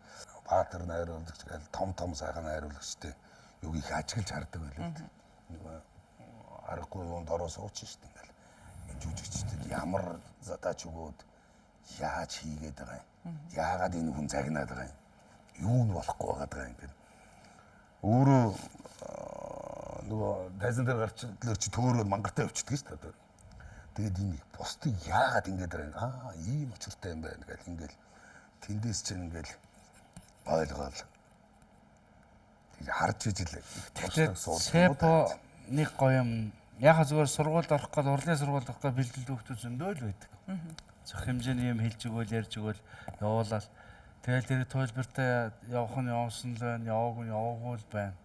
Баатар найруулагч гэл том сайхан найруулагчтэй юг их ажиглаж хардаг байлаа. Нөгөө аргагүй юунд ороо суучих шүү дээ ингээл. Жүжигчдэд ямар задаач өгөөд яаж хийгээд байгаа юм. Яагаад энэ хүн загнаад байгаа юм. Юу нь болохгүй байгаа юм гэдэг. Өөрөө нөгөө тайзан дээр гарчлаар чи төөрөө мангартай өвчдөг шүү дээ. Тэгээд ийм бусдыг яагаад ингэж байгаа юм. Ийм учиртай юм байна гэл ингээл тэндээс чинь ингээл ойлгоол. Тэг харж ижил. Тэгэхээр ЦБ нэг гоё юм. Яг зүгээр сургуульд орох гээд урлагийн сургуульд орох гээд бэлдэл хүүхдүүд зөндөө л байдаг. Зөх хэмжээний юм хэлж өгөөл ярьж өгөөл явуулаад тэгэл тэр туйлбартай явах нь явсан л байна, яваагүй л байна.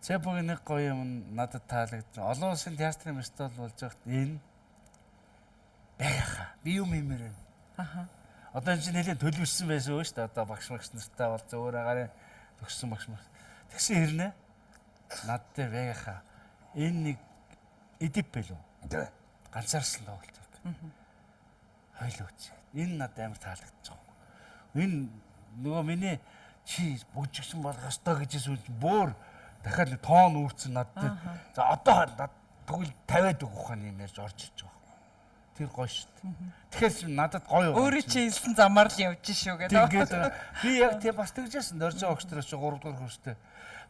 ЦБ-гийн нэг гоё юм надад таалагдсан. Олон улсын театрын фестивал болж байхад энэ байхаа би юм юмэр. Одоо энэ нэлийн төлөвлөсөн байсан үү шүү дээ. Одоо багш нартай бол зөөр агарын төгссөн багш нар. Тэгсэн хэрнээ над дээр байхаа энэ нэг эдип байлуу. Тэ. Ганцаарсан тоглолт. Хойлоо үз. Энэ надад амар таалагдчих. Энэ нөгөө миний чи бүжигсэн болох ёстой гэжсэн бүр дахиад тоон үүрцэн надад. За одоо тэгвэл 50-аад өгөх юм ярьж орж ирж байгаа. Тэр гоё шүү дээ. Тэгэхээр надад гоё. Өөрөө чи хэлсэн замаар л явж шүү гэдэг. Тэгээд би яг тийм бас тэгжсэн дөржин огчтроос 3 дугаар курстэй.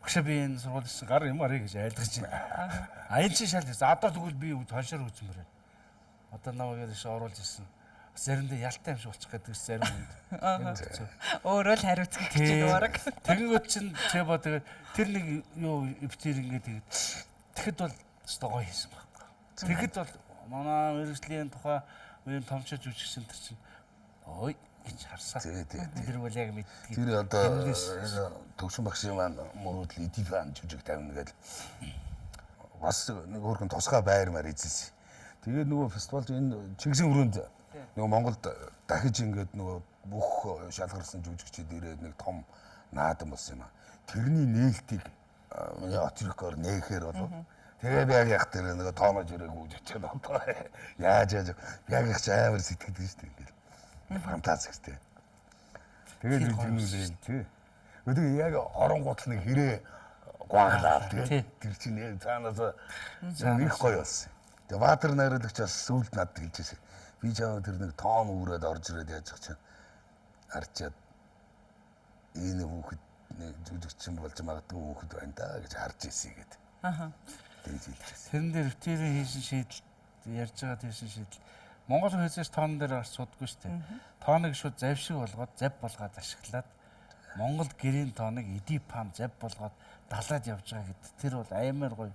Багш би энэ сургуулийн гар юм арай гэж айлгаж байна. Аян чи шал гэсэн. Одоо тэгвэл би хоншоор үзмээр байна. Одоо намайг яаш оруулж ирсэн. Бас заримдаа ялтай юм шиг болчих гэдэг зарим хүнд. Өөрөө л хариуцах гэж байна. Тэгэнгүүт чинь ЦБ тэгээд тэр нэг юу эвтер ингээд тэгэхэд бол өстой гоё хийсэн байхгүй. Тэгэхэд бол манай мэрэгжлийн тухай үеийн томчож үжигсэн тэр чинь ой гэж харсаа. Тэр бол яг мэддэг. Тэр одоо төгсөн багшийн маань мөрөдл эдифан жүжиг тавина гэдэг бас нэг хөргөн тусгай байр маар эзэлсэн. Тэгээд нөгөө фестивалд энэ чигсэн өрөөнд нөгөө Монголд дахиж ингээд нөгөө бүх шалгарсан жүжигчид ирээд нэг том наадам болсон юм аа. Тэрний нээлтийг отрикоор нээхээр болов. Тэгээд яг яг тэр нөгөө тоонож ирээг үжигчээд одоо яаж яг их амар сэтгэдэг шүү дээ ингээд. Фантастиктэй. Тэгээд үжигнүүлээ тий. Өдөр яг орон гутал нэг хэрэг гуаглаа тий. Тэр чинь цаанаас их гоё болсон. Тэгээд Баатар найруулагч бас сүлд надад хэлжсэн. Би чамд тэр нэг тоон үүрээд орж ирээд яажчих чинь харчаад энэ хүүхэд жүжигчин болж магадгүй хүүхэд байна да гэж харж ирсэн гэдэг. Аха. Тэгж хэлчихсэн. Тэрэн дээр өвтөрийн хийсэн шийдэл ярьж байгаа хийсэн шийдэл Монгол хязгаарч тоон дээр гарч судаггүй шүү дээ. Тооныг шууд зав шиг болгоод зав болгоод ашиглаад Монгол гэрийн тооныг эдипам зав болгоод далаад явж байгаа гэдэг. Тэр бол аймаар гоё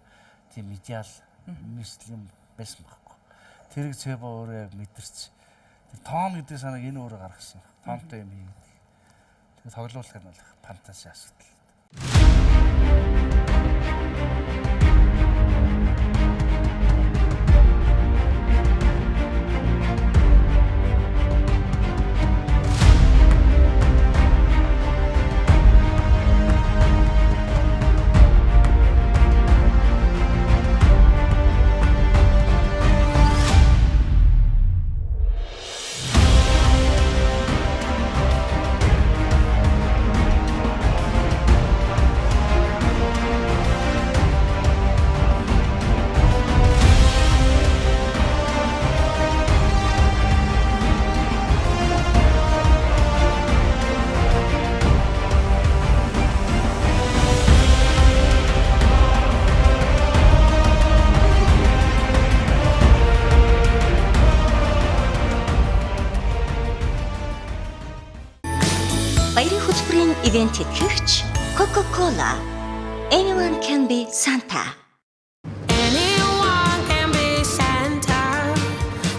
тийм идеал мислим байсан байхгүй. Тэрийг цэбо өөрөө яг мэдэрч. Тэр тоон гэдэг санааг энэ өөрөө гаргасан. Тоонтой юм хийгээд. Тэгээд тоглуулах нь бол фантази асуудал. Баярын хөтөлбөрийн ивент тэтгэгч Coca-Cola. Anyone can be Santa. Anyone can be Santa.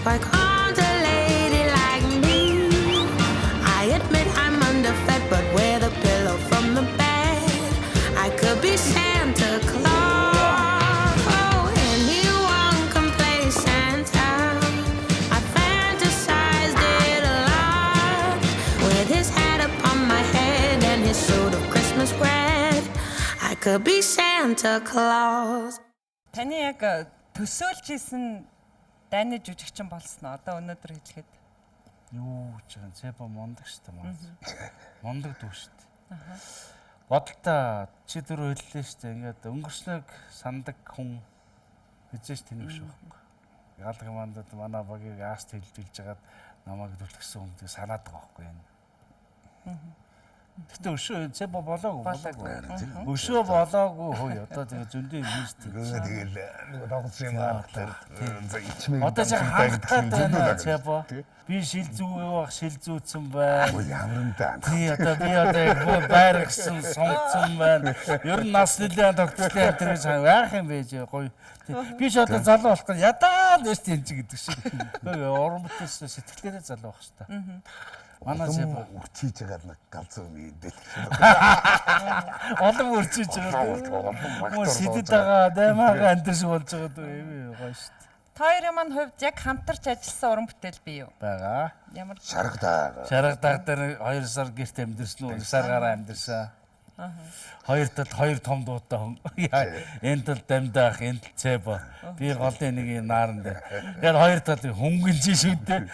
Why can't a lady like me? I admit I'm underfed, but with a pillow from the bed, I could be Santa Claus. Oh, anyone can play Santa. I fantasized it a lot, with his hat upon my head and his suit of Christmas red. I could be Santa Claus. Таны яг төсөөлж исэн дайны жүжигчин болсон нь одоо өнөөдөр хэлэхэд Юу гэж байгаа цэбо мондаг шүү дээ. Мондаг дүү шүү дээ. Бодолтой чи дөрөв хэллээ шүү дээ. Ингээд өнгөрснөг сандаг хүн хэзээч тэнэг шүү байхгүй. Галга мандад манай багийг ааст хэлж жагаад намайг төлгсөн хүн тийг санаад байгаа байхгүй энэ. Гэтэ өшөө цэбо болоогүй. Өшөө болоогүй хөөе. Одоо тэгээ зөндөө хийс тийм. Тэгэл тоглосон юм аа. Одоо чи хангахад байна цэбо. Би шил зүүвэх шил зүүцсэн байна. Ямар юм даа. Тий одоо би одоо яг байргсан сонгоцсон байна. Ер нь нас нэлээд тогтчлаа тэр гэж яах юм бэ чи гоё. Би ч одоо залуу болох гэж ядаад байж тийм чи гэдэг шиг. Уран бүтээс сэтгэлээрээ залуу байх шүү дээ. Манай цэбо үрчиж байгаа нэг галзуу юм дээ. олон үрчиж байгаа. Мөн сэтэд байгаа даймаага амтэрш болж байгаа дөө юм гоё шүү дээ. та хоёрын маань хувьд яг хамтарч ажилласан уран бүтээл бий юу? Бага. Ямар Шаргадаа. Шаргадаг дээр 2 сар гэрт амьдэрсэн үү? 1 сар гараа амьдэрсэн. Хоёр талд хоёр том дуутай хүн. Энэ талд дамдаах, энэ талд цэбо. Би голын нэг юм нааран дээр. Тэгээд хоёр талд хөнгөнж шүү дээ.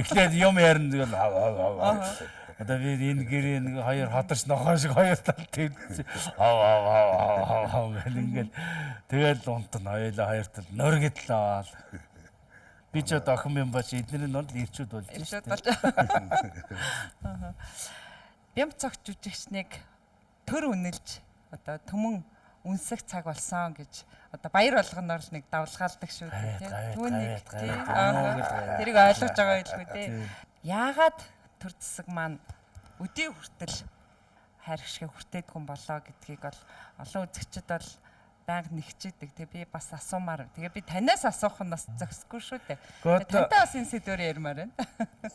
Эхлээд юм ярина тэгэл. Одоо би энэ гэрээ нэг хоёр хоторч нохоо шиг хоёр талд тэгсэн. Ингээл тэгэл унтан хоёлаа хоёр талд нөргөдлөө. Би ч одоо охин юм бач эдний нь ирчүүд болж шүү дээ. Бямц цогт жүжигчнийг төр үнэлж одоо төмөн үнсэх цаг болсон гэж одоо баяр болгоноор л нэг давлгаалдаг шүү дээ тийм. Түүнийг тэрийг ойлгож байгаа байлгүй тийм. Яагаад төр зэсэг маань өдий хүртэл хайр гიშгэ хүртээд хүн болоо гэдгийг бол олон үзэгчид бол байнга нэгчээдэг. Тэгээ би бас асуумаар. Тэгээ би танаас асуух нь бас зөксгүй шүү дээ. Тантай бас энэ сэдвээр ярмаар байна.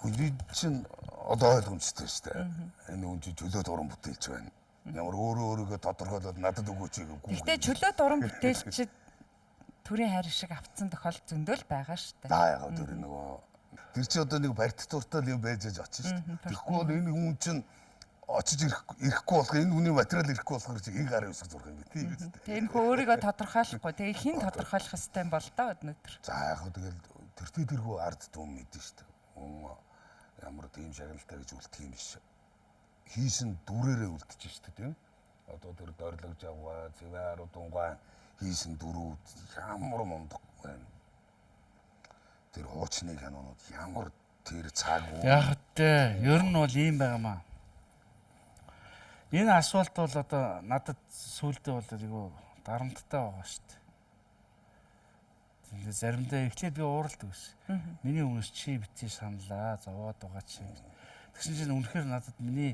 Үгүй чинь одоо ойлгомжтой шүү дээ. Энэ хүн чинь чөлөөт уран бүтээлч байна. Ямар өөрөөгөө тодорхойлоод надад өгөөч гэхгүй. Гэтэ чөлөөт уран бүтээлчид төрийн хайр шиг авцсан тохиолдол зөндөл байгаа шүү дээ. За ягаад тэр нөгөө тэр чи одоо нэг барьт туртал юм байж очиж шүү дээ. Тэгэхгүй бол энэ хүн чинь очиж ирэхгүй болох энэ хүний материал ирэхгүй болохоор чи ийг гарын үсэг зурх юм бэ тийм үү? Тэгээ энэ хөө өөрийгөө тодорхойлохгүй. Тэгээ хин тодорхойлох хэвтэй юм бол доо өнөөдөр. За ягаад тэгэл тэрхүү ард түмэн мэдэн шүү дээ. Ямар тийм шагналтай гэж үлдэх юм биш. Хийсэн дүрээрээ үлдэж шүү дээ тийм. Одоо тэр дорилогж авгаа, цэвэр удангай хийсэн дүрүүд ямар мундаг байна. Тэр хуучны кинонууд ямар тэр цаг уу. Яг тэ ер нь бол ийм байгаамаа. Энэ асуулт бол одоо надад сүүлдээ бол айгүй дарамттай байгаа шүү дээ. Тэгээд заримдаа эхлээд би ууралдаг ус. Миний өмнөөс чи битгий саналаа, зовоод байгаа чи. Тэгсэн чинь үнэхээр надад миний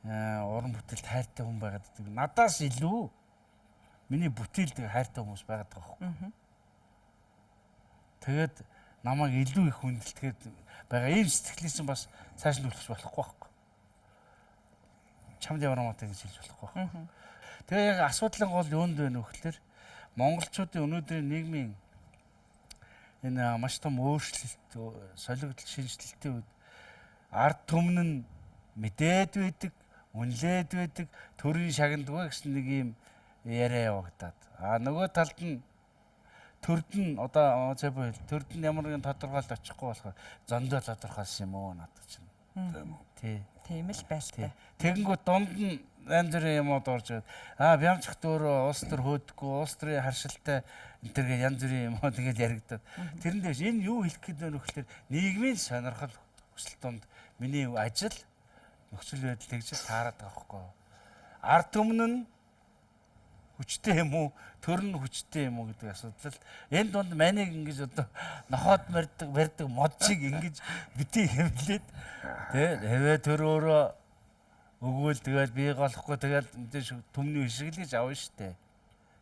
уран бүтээлд хайртай хүн байгаад байдаг. Надаас илүү миний бүтээлд хайртай хүмүүс байгаад байгаа хөө. Тэгээд намайг илүү их хүндэлгээд байгаа ийм сэтгэлээсэн бас цааш нь үлдэх болохгүй байхгүй. Чамд ямар амаатай гэж хэлж болохгүй байхгүй. Тэгээ яг асуудлын гол юунд вэ нөхлөөр монголчуудын өнөөдрийн нийгмийн энэ маш том өөрчлөлт, солигдол шинжилтийн үед ард түмэн нь мэдээд байдаг, үнэлээд байдаг, төрийн шагналгүй гэсэн нэг юм яриа явагдаад. Нөгөө талд нь төрд нь одоо төрд нь ямар нэгэн тодорхойлт очихгүй болохоор зөндөө тодорхойлсон юм уу надад чинь. Тийм үү? Тий. Тийм л байлтай. Тэгэнгүүт дунд нь янз бүрийн юмуд орж ирээд бямцхт өөрөө улс төр хөөдөггүй, улс төрийн харшилтай энэ төр янз бүрийн юмуд ингэж яригадаад. Тэрэндээ энэ юу хэлэх гээд байна вэ гэхээр нийгмийн сонирхол хүсэл тунд миний ажил нөхцөл байдал тэгж таарад байгаа байхгүй. Ард түмэн нь хүчтэй юм уу, төр нь хүчтэй юм уу гэдэг асуудал. Энэ дунд манийг ингэж одоо нохоод барьдаг модчиг ингэж битгий хэмлээд тэгээ төр өөрөө өгөөл тэгэл би голохгүй тэгэл мэдээж түмний хишгэлж авна штэ.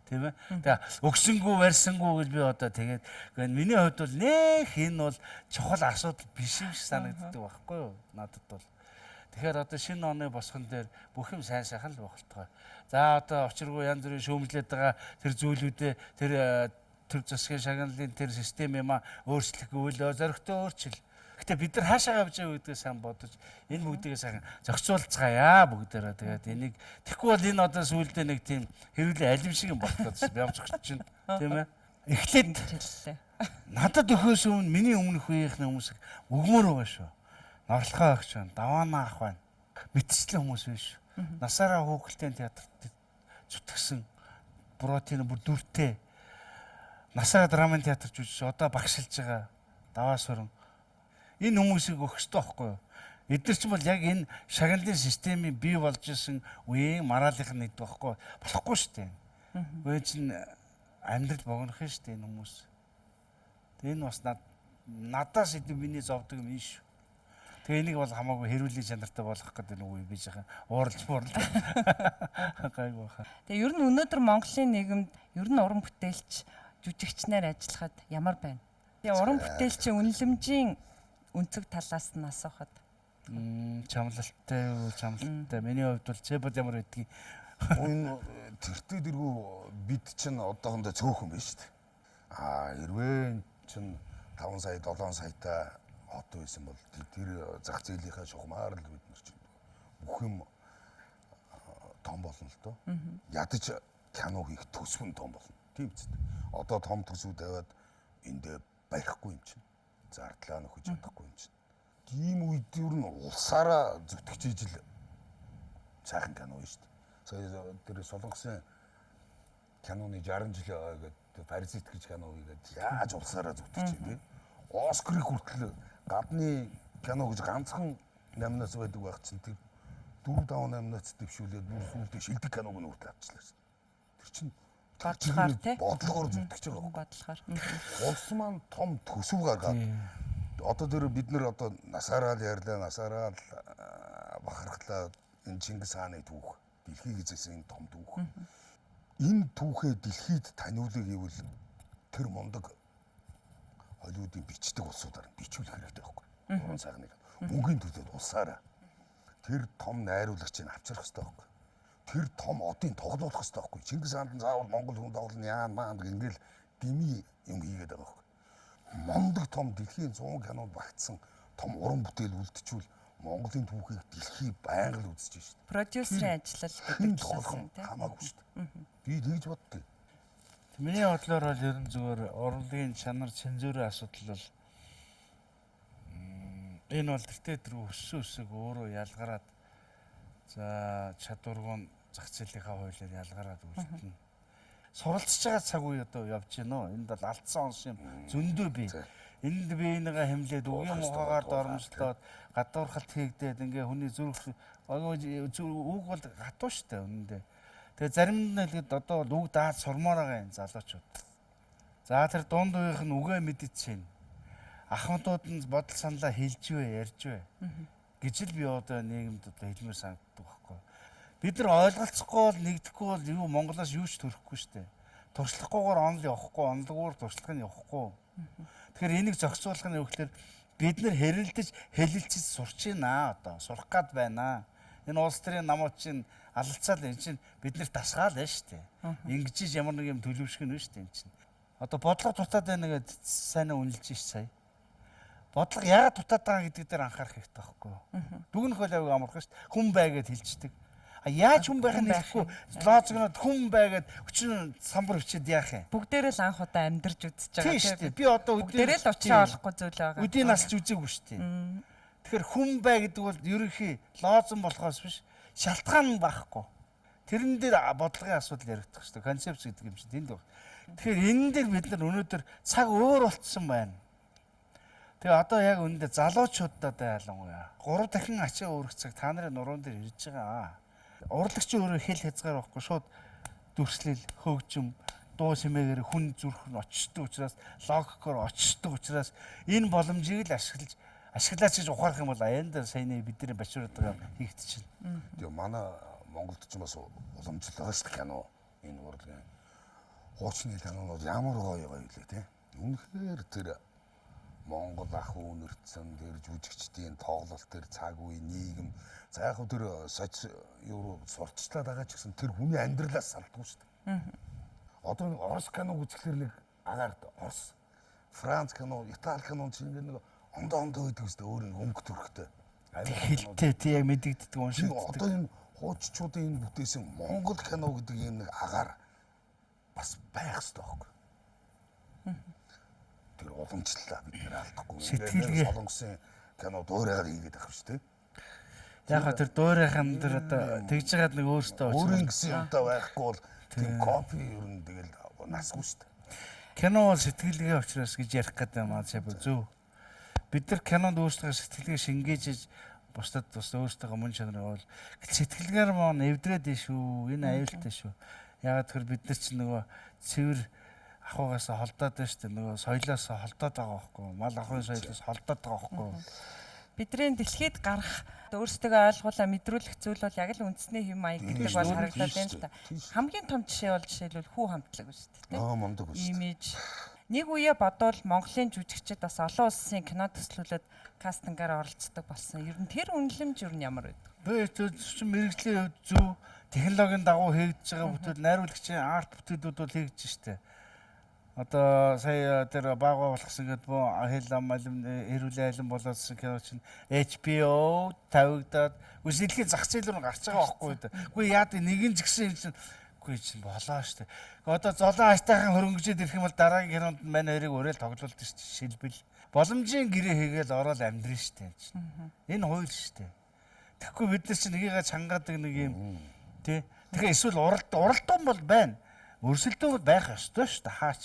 Тийм ээ. Тэгээ өгсөнгүү барьсангүү гэж би одоо тэгээд миний хувьд бол нэх энэ бол чухал асуудал биш юм шиг санагддаг байхгүй юу? Надад бол. Тэгэхээр одоо шинэ оны босгон дээр бүх юм сайн сайхан л багталгаа. За одоо очиргүй янз бүрийн шүүмжлээд байгаа тэр зүйлүүдээ тэр засгийн шагналын тэр систем юм өөрчлөхгүй л зоригтой өөрчил. Гэтэ бид нар хаашаа явж байгаа гэдгээ сайн бодож энэ бүгдийг сайн зохицуулцгаая бүгдээрээ. Тэгээд энийг тэгэхгүй бол энэ одоо сүүлдээ нэг тийм хэрүүлийн алим шиг юм болчиход бямцгч чинь тийм ээ. Эхлээд надад өхөөс өмнө миний өмнөх үеийнхний хүмүүс өгмөр байгаа шүү. Норлохоо агч байна, даваанаа ах байна. Мэтчлийн хүмүүс биш. Насаараа хөөгөлтэй театрт зүтгэсэн протеин бүр дүртэй. Насаараа драмын театрч үжиж одоо багшилж байгаа даваа сүрэн. Энэ хүмүүсийг өгөх ёстой байхгүй юу? Эдгээр ч бол яг энэ шагналын системийн бий болж исэн үеийн мараалынх нь гэдэг байхгүй болохгүй шүү дээ. Үе чинь амьдрал богинох шүү дээ энэ хүмүүс. Энэ бас надаас илүү миний зовдөг юм шүү. Тэгээ энийг бол хамаагүй хэрүүлийн чанартай болгох гэдэг нэг үе бийж байгаа. Ууралж муурлаа. Гайгүй баха. Тэгээ ер нь өнөөдөр Монголын нийгэмд ер нь уран бүтээлч, жүжигчнээр ажиллахад ямар байна? Тэгээ уран бүтээлчийн үнэлэмжийн өнцөг талаас нь асуухад чамлалтай уу, чамлалтай. Миний хувьд бол цэбод ямар байдгийг Энэ тэртээ дэргүү бид чинь одоохондоо цөөхөн байна шүү дээ. Хэрвээ чинь 5 сая 7 саятай хот байсан бол тэр зах зээлийнхаа шугамаар л бид нар чинь бүх юм том болно л доо. Ядаж кино хийх төсвөн том болно. Тийм ч. Одоо том төсөв тавиад эндээ барихгүй юм чинь. Зардлаа нөхөж чадахгүй юм чинь. Тийм үед юу н улсаараа зүтгэж ижил сайхан кино шүү дээ. Сая тэр Солонгосын киноны 60 жил гэдэг Паразит гэж кино хийгээд яаж улсаараа зүтгэж тийм. Оскарыг хүртэл гадны кино гэж ганцхан номинац байдаг байх чинь тэр 4-5 номинац дэвшүүлээд бүр сүүлдээ шилдэг киног нь хүртэл авчлаа. Тэр чинь бодлохоор тий бодлогоор зүтгэж байгаа. Бодлохоор. Улс маань том төсөв гаргаад одоо тэр бид нар одоо насаараа л ярьлаа, насаараа л бахархлаа энэ Чингис хааны түүх, дэлхийг эзэсэн энэ том түүх. Энэ түүхээ дэлхийд таниулах гэвэл тэр мундаг Холливуудын бичдэг улсуудаар бичүүлэх хэрэгтэй байхгүй. Уран сайхныг мөнгөний төлөөд улсаараа тэр том найруулагчийг авчрах хэрэгтэй байхгүй. Тэр том одын тоглуулах хэрэгтэй байхгүй. Чингис хаанд заавал Монгол хүн тоглоно яан маанд ингээл дими юм хийгээд байгаа байхгүй. Мондөг том дэлхийн 100 кинонд багтсан том уран бүтээл үлдчихвэл Монголын түүхийг дэлхий байнга л үзэж байна шүү дээ. Продюсерийн ажиллал гэдэг нь хамаагүй шүү дээ. Би тэгж боддог. Миний бодлоор бол ер нь зүгээр урлагийн чанар цензурын асуудал бол энэ бол тэр өссөн өсөг өөрөө ялгараад за чадваргүй зах зээлийнхаа хуулиар ялгараад үлдэнэ. Суралцж байгаа цаг үе одоо явж байна уу? Энд бол алдсан онс юм зөндөө бий. энд биенийгээ хэмлээд үгийн мухагаар доромжлоод гадуурхалт хийгдээд ингээ хүний зүрх үг бол хатуу штэ үнэндээ. Тэгээ зарим нь хэлгээд одоо үг даад сурмаар байгаа юм залуучууд. За тэр дунд үеийнх нь үгээ мэдчихээн. Ахмадууд нь бодол саналаа хэлж вэ, ярьж вэ гэж л би одоо нийгэмд одоо хэлмээр санагддаг байхгүй. Бид нар ойлголцохгүй бол нэгдэхгүй бол юу Монголоос юу ч төрөхгүй штэ. Туршлагагүйгээр онол явахгүй, онолгоор туршлага нь явахгүй. Тэгэхээр энийг зохицуулах нь юу гэхээр бид нар хэрэлдэж хэлэлцэж сурч байна одоо. Сурах гад байна. Энэ улс төрийн намууд чинь алалцаад энэ чинь биднэрт дасгаал байна штэ. Ингэж ямар нэг юм төлөвшгөн нь штэ энэ чинь. Одоо бодлого дутаад байна гэдэг сайн үнэлж ш сая. Бодлого яагаад дутаад байгаа гэдэг дээр анхаарах хэрэгтэй байхгүй юу? Дүгнэх бол аяг амархан шүү дээ. Хүн бай гэд хэлцдэг. А яаж хүн байх нь хэлэхгүй логикнод хүн бай гэд өчнө самбар өчөд яах юм? Бүгдээрээ л анх удаа амьдарч үзэж байгаа тийм шүү дээ. Би одоо бүгдээрээ л учраа олохгүй зүйл байгаа. Үдийн насч үзээгүй шүү дээ. Тэгэхээр хүн бай гэдэг бол ерөнхий лозон болохоос биш шалтгаан байхгүй. Тэрэн дээр бодлогын асуудал яригдах шүү дээ. Концепц гэдэг юм чинь тэнд баг. Тэгэхээр энэ дээр бид нар өнөөдөр цаг өөр болцсон байна. Тэгээ одоо яг үүндээ залуучуудад ялангуяа 3 дахин ачаа өөрөх цаг та нарын нуруунд дээр ирж байгаа. Урлагчийн өөрөө хэл хязгаар байхгүй шууд дүрслэл хөгжим дуу сэмээгээр хүн зүрх нь очдог учраас логикоор очдог учраас энэ боломжийг л ашиглаач гэж ухаарах юм бол аянд саяны бидний бачуураад байгаа хийгдэж байна. Тэгээ манай Монголд ч бас уламжлал байгаа шүү дээ кино энэ урлагийн хуучны кинонууд ямар гоё гоё лээ тий. Үнэхээр тэр Монгол ах үнэртсэн тэр жүжигчдийн тоглолт тэр цаг үе нийгэм за яг тэр юу сурталчлаад байгаа ч гэсэн тэр хүний амьдралаас салдгүй шүү дээ. Одоо нэг Орос кино үзэхлээр нэг агаар Орос, Франц кино, Итали кино чинь нэг ондоо байдаг шүү дээ өөр нэг өнгө төрхтэй. Хэлтэй тий яг мэдэгддэг уншиг. Одоо энэ хууччуудын энэ бүтээсэн Монгол кино гэдэг юм нэг агаар бас байх хэрэгтэй байхгүй. Тэр уламжлалаа бид нэр алдахгүй. Сэтгэлгээ солонгосын кино дуурайгаар хийгээд байгаа шүү дээ. Яг тэр дуурайхан дээр одоо тэгж байгаад нэг өөртөө өөрийн гэсэн юмтай байхгүй бол тийм копи ер нь тэгэл насгүй шүү дээ. Кино бол сэтгэлгээ учраас гэж ярих гэдэг юм аа зөв. Бид нар кинонд өөрсдөө сэтгэлгээ шингээж бусдад бас өөрсдөө мөн чанараа бол сэтгэлгээр маа нэвдрээд дээ шүү. Энэ аюултай шүү. Ягаад тэгэхээр бид нар чинь нөгөө цэвэр ахуйгаас холдоод байна шүү дээ. Нөгөө соёлоос холдоод байгаа байхгүй. Мал ахуйн соёлоос холдоод байгаа байхгүй. Бидний дэлхийд гарах өөрсдөө ойлгуулаа мэдрүүлэх зүйл бол яг л үндэсний хэм маяг гэдэг бол харагдаад байна л та. Хамгийн том жишээ бол жишээлбэл хүү хамтлаг ба шүү дээ. Мундаг ба шүү. Имиж нэг үе бодвол Монголын жүжигчид бас олон улсын кино төслүүлээд кастингаар оролцдог болсон. Ер нь тэр үнэлэмж ер нь ямар байдаг? Би чинь мэрэгжлийн зөв технологийн дагуу хийгдэж байгаа бүтээл найруулагчийн арт бүтээлүүд бол хийгдэж штэ. Одоо сая тэр бага болгосон гэдэг боо хэл ам алим эрүүл айлан болоодсэн кино чинь HBO тавигдаад үсэлхийн зах зээл рүү гарч байгаа байхгүй юу. Үгүй яад нэгэн ч гэсэн чинь үгүй чинь болоо штэ. Одоо золон хайтайхан хөрөнгөжөд ирэх юм бол дараагийн кинонд мань хоёрыг уриал тоглуулдаг штэ. Шилбэл боломжийн гэрээ хийгээл ороод амьдрын штэ. Энэ хууль штэ. Тэгэхгүй бид нар чинь нэгийгээ чангаадаг нэг юм тий. Тэгэхээр эсвэл уралдаан бол байна. Өрсөлдөөн бол байх ёстой шүү дээ хаач.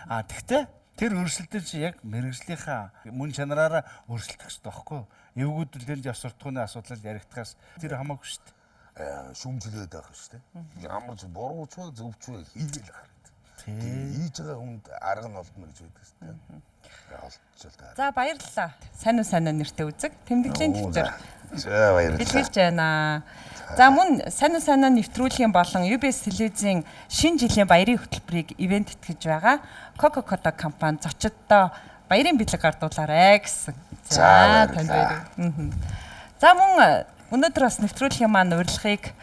А тэгтээ тэр өрсөлдөөн чи яг мэрэгжлийнхаа мөн чанараараа өрсөлдөх хэрэгтэй байхгүй юу? Эвгүүд үлдэн жав суртахууны асуудал яригдахаас тэр хамаагүй шүү дээ. Шүмжлээд байх шүү дээ. Ямар ч буруу ч вэ зөв ч вэ хийгээл харагдав. Хийж байгаа хүнд арга нь олдно гэж байдаг шүү дээ. Олдчихвол та. За баярлалаа. Сайн уу нэртэй үзэг. Тэмдэглэлийн төвчөр. За баярлалаа. Бэлгэлж байна. За мөн сайн уу нэвтрүүлгийн болон UBS телевизийн шинэ жилийн баярын хөтөлбөрийг ивент итгэж байгаа. Coca-Cola компани зочдтой баярын бэлэг гардуулаарай гэсэн. За танд баяр. За мөн өнөөдөр бас нэвтрүүлгийн маань урилгыг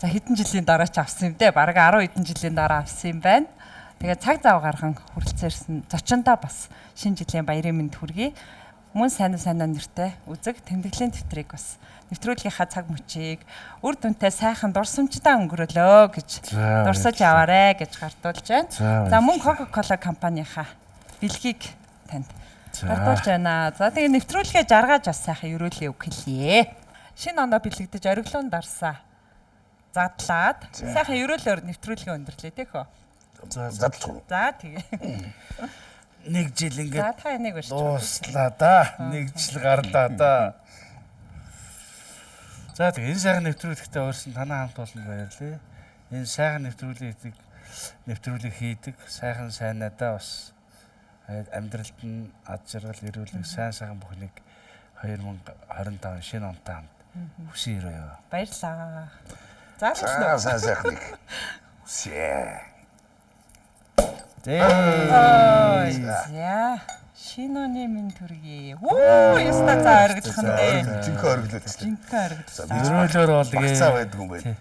за хэдэн жилийн дараа ч авсан юм дээ. Бараг 10 хэдэн жилийн дараа авсан юм байна. Тэгээд цаг зав гарган хүрэлцээрсэн зочиндоо бас шинэ жилийн баярын мэнд хүргэе. Мөн сайн уу нэртэй үзэг тэмдэглэлийн тэмдрийг бас нэвтрүүлгийнхаа цаг мөчийг үр дүнтэй сайхан дурсамжтай өнгөрөөлөө гэж дурсаж аваарэ гэж гартуулж байна. За мөн Coca-Cola компанийхаа бэлгийг танд гартуулж байна. За тэгээ нэвтрүүлгээ жаргаж бас сайхан өрөөлөө үг хэлье. Шинэ ондоо бэлэгдэж ориглон дарсаа задлаад сайхан өрөөлөөр нэвтрүүлгээ өндөрлөө тийх үү? Задлах. За тэгээ. Нэг жил За ингээд та энийг урьж. дууслаа да. Нэг жил гарлаа да. За тэгээ энэ сайхан нэвтрүүлэгтээ урьсан танаа хамт болно баярлалаа. Энэ сайхан нэвтрүүлэг хийдэг сайхан сайнадаа бас амьдралд нь ад жаргал ирүүлэх сайхан бүхнийг 2025 шинэ онтой хамт хүсэн өрөө. Баярлалаа. За сайхныг. Үсээ. За шиноны минь төргий. Оо яста за оргилох нь дээ. Жинхэнэ оргилуулж. Жинхэнэ оргилсан. Өрөөлөөр болдгийг. Багцаа байдаг юм байна.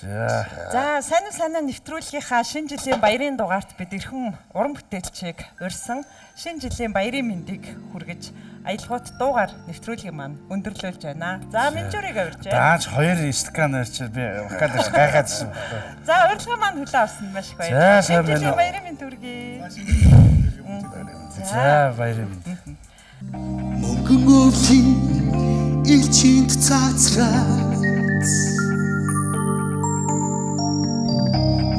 За сайн нэвтрүүлгийнхаа шинэ жилийн баярын дугаарт бид эрхэм уран бүтээлчийг урьсан шинэ жилийн баярын мэндийг хүргэж аялгаут дуугаар нэвтрүүлгийг маань өндөрлүүлж байна. За менежерийг урьж. Дааж 2 стакан орчил би вокалч гайхаадсан. За урилга маань хүлээн авсан маш их За баярлалаа. сайн байна уу? Баярын мэнд хүргэе. За баярын мэнд. Мөнгөн өвлийн элчинд цаацраац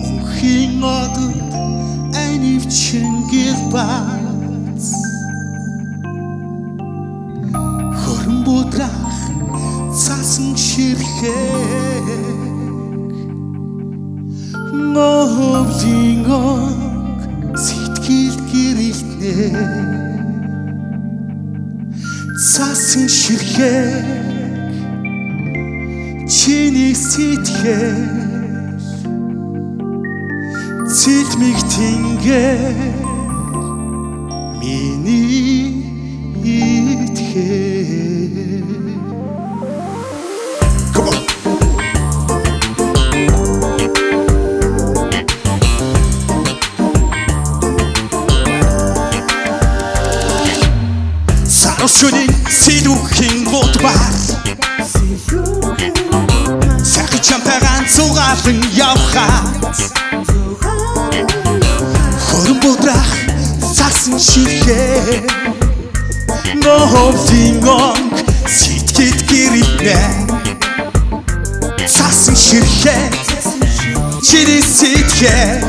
мөнхийн одод айнивчин гэрбац хорон бодрах цаасан ширхэг мөвлийн ог сэтгэл гэрэлтнэ цаасан ширхэг чиний сэтгэл цэлмиг тингээр миний итгэл. Come on. Сарушүний сидүхийн бодбар сайхан чамтайгаан цугаалan явхад хорон бодрах цаасан ширхээ ноховдин онг сэтгэл гэрэлтнэ цаасан ширхээ чиний сэтгэл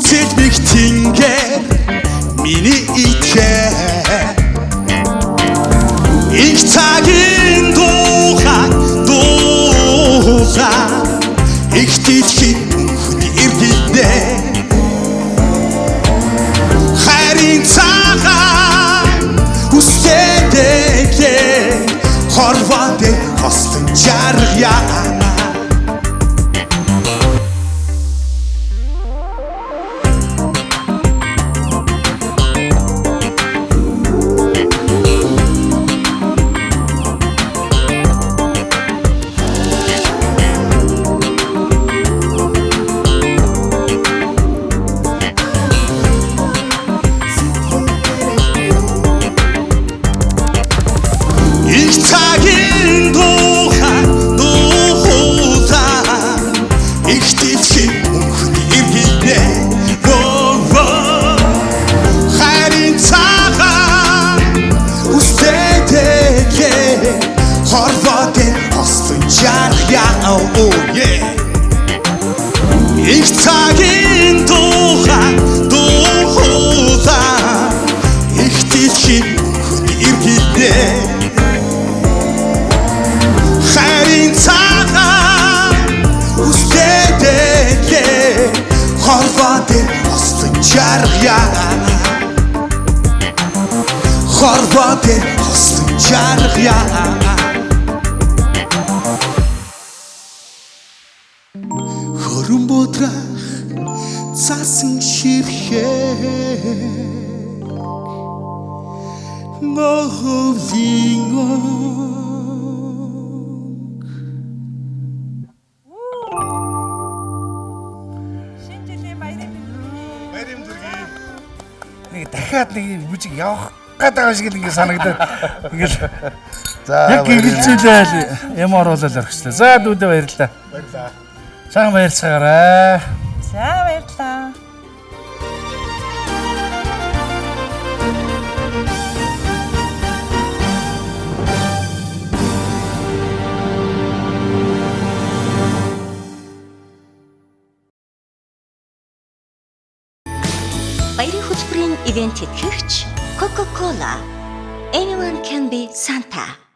цэлмиг тингээр миний итгэл их цагийн дуухан их дэлхийн мөнхний иргэнэ хайрын цагаан үстэдэгэ хорвоодэ хослон жаргая их цагийн дуухан их дэлхийн мөнхний иргэнэ хайрын цагаан үстэдэгэ хорвоодэ хослон жаргая хорвоодэ хослон жаргая хорон бодрах цаасан ширхэг ноховдин онг Шинэ жилийн баярын мэнд хүргэе. Баярын зүрхий. Нэг дахиад нэг бүжиг явах гэдэг шиг ингэ санагдаад ингээл яг гигэлцүүлээл юм оруулаад орчихлаа. За дүүдээ баярлалаа. Баярлалаа. Сайн баярцаагаарай. За баярлалаа. Баярын хөтөлбөрийн ивент тэтгэгч Coca-Cola. Anyone can be Santa.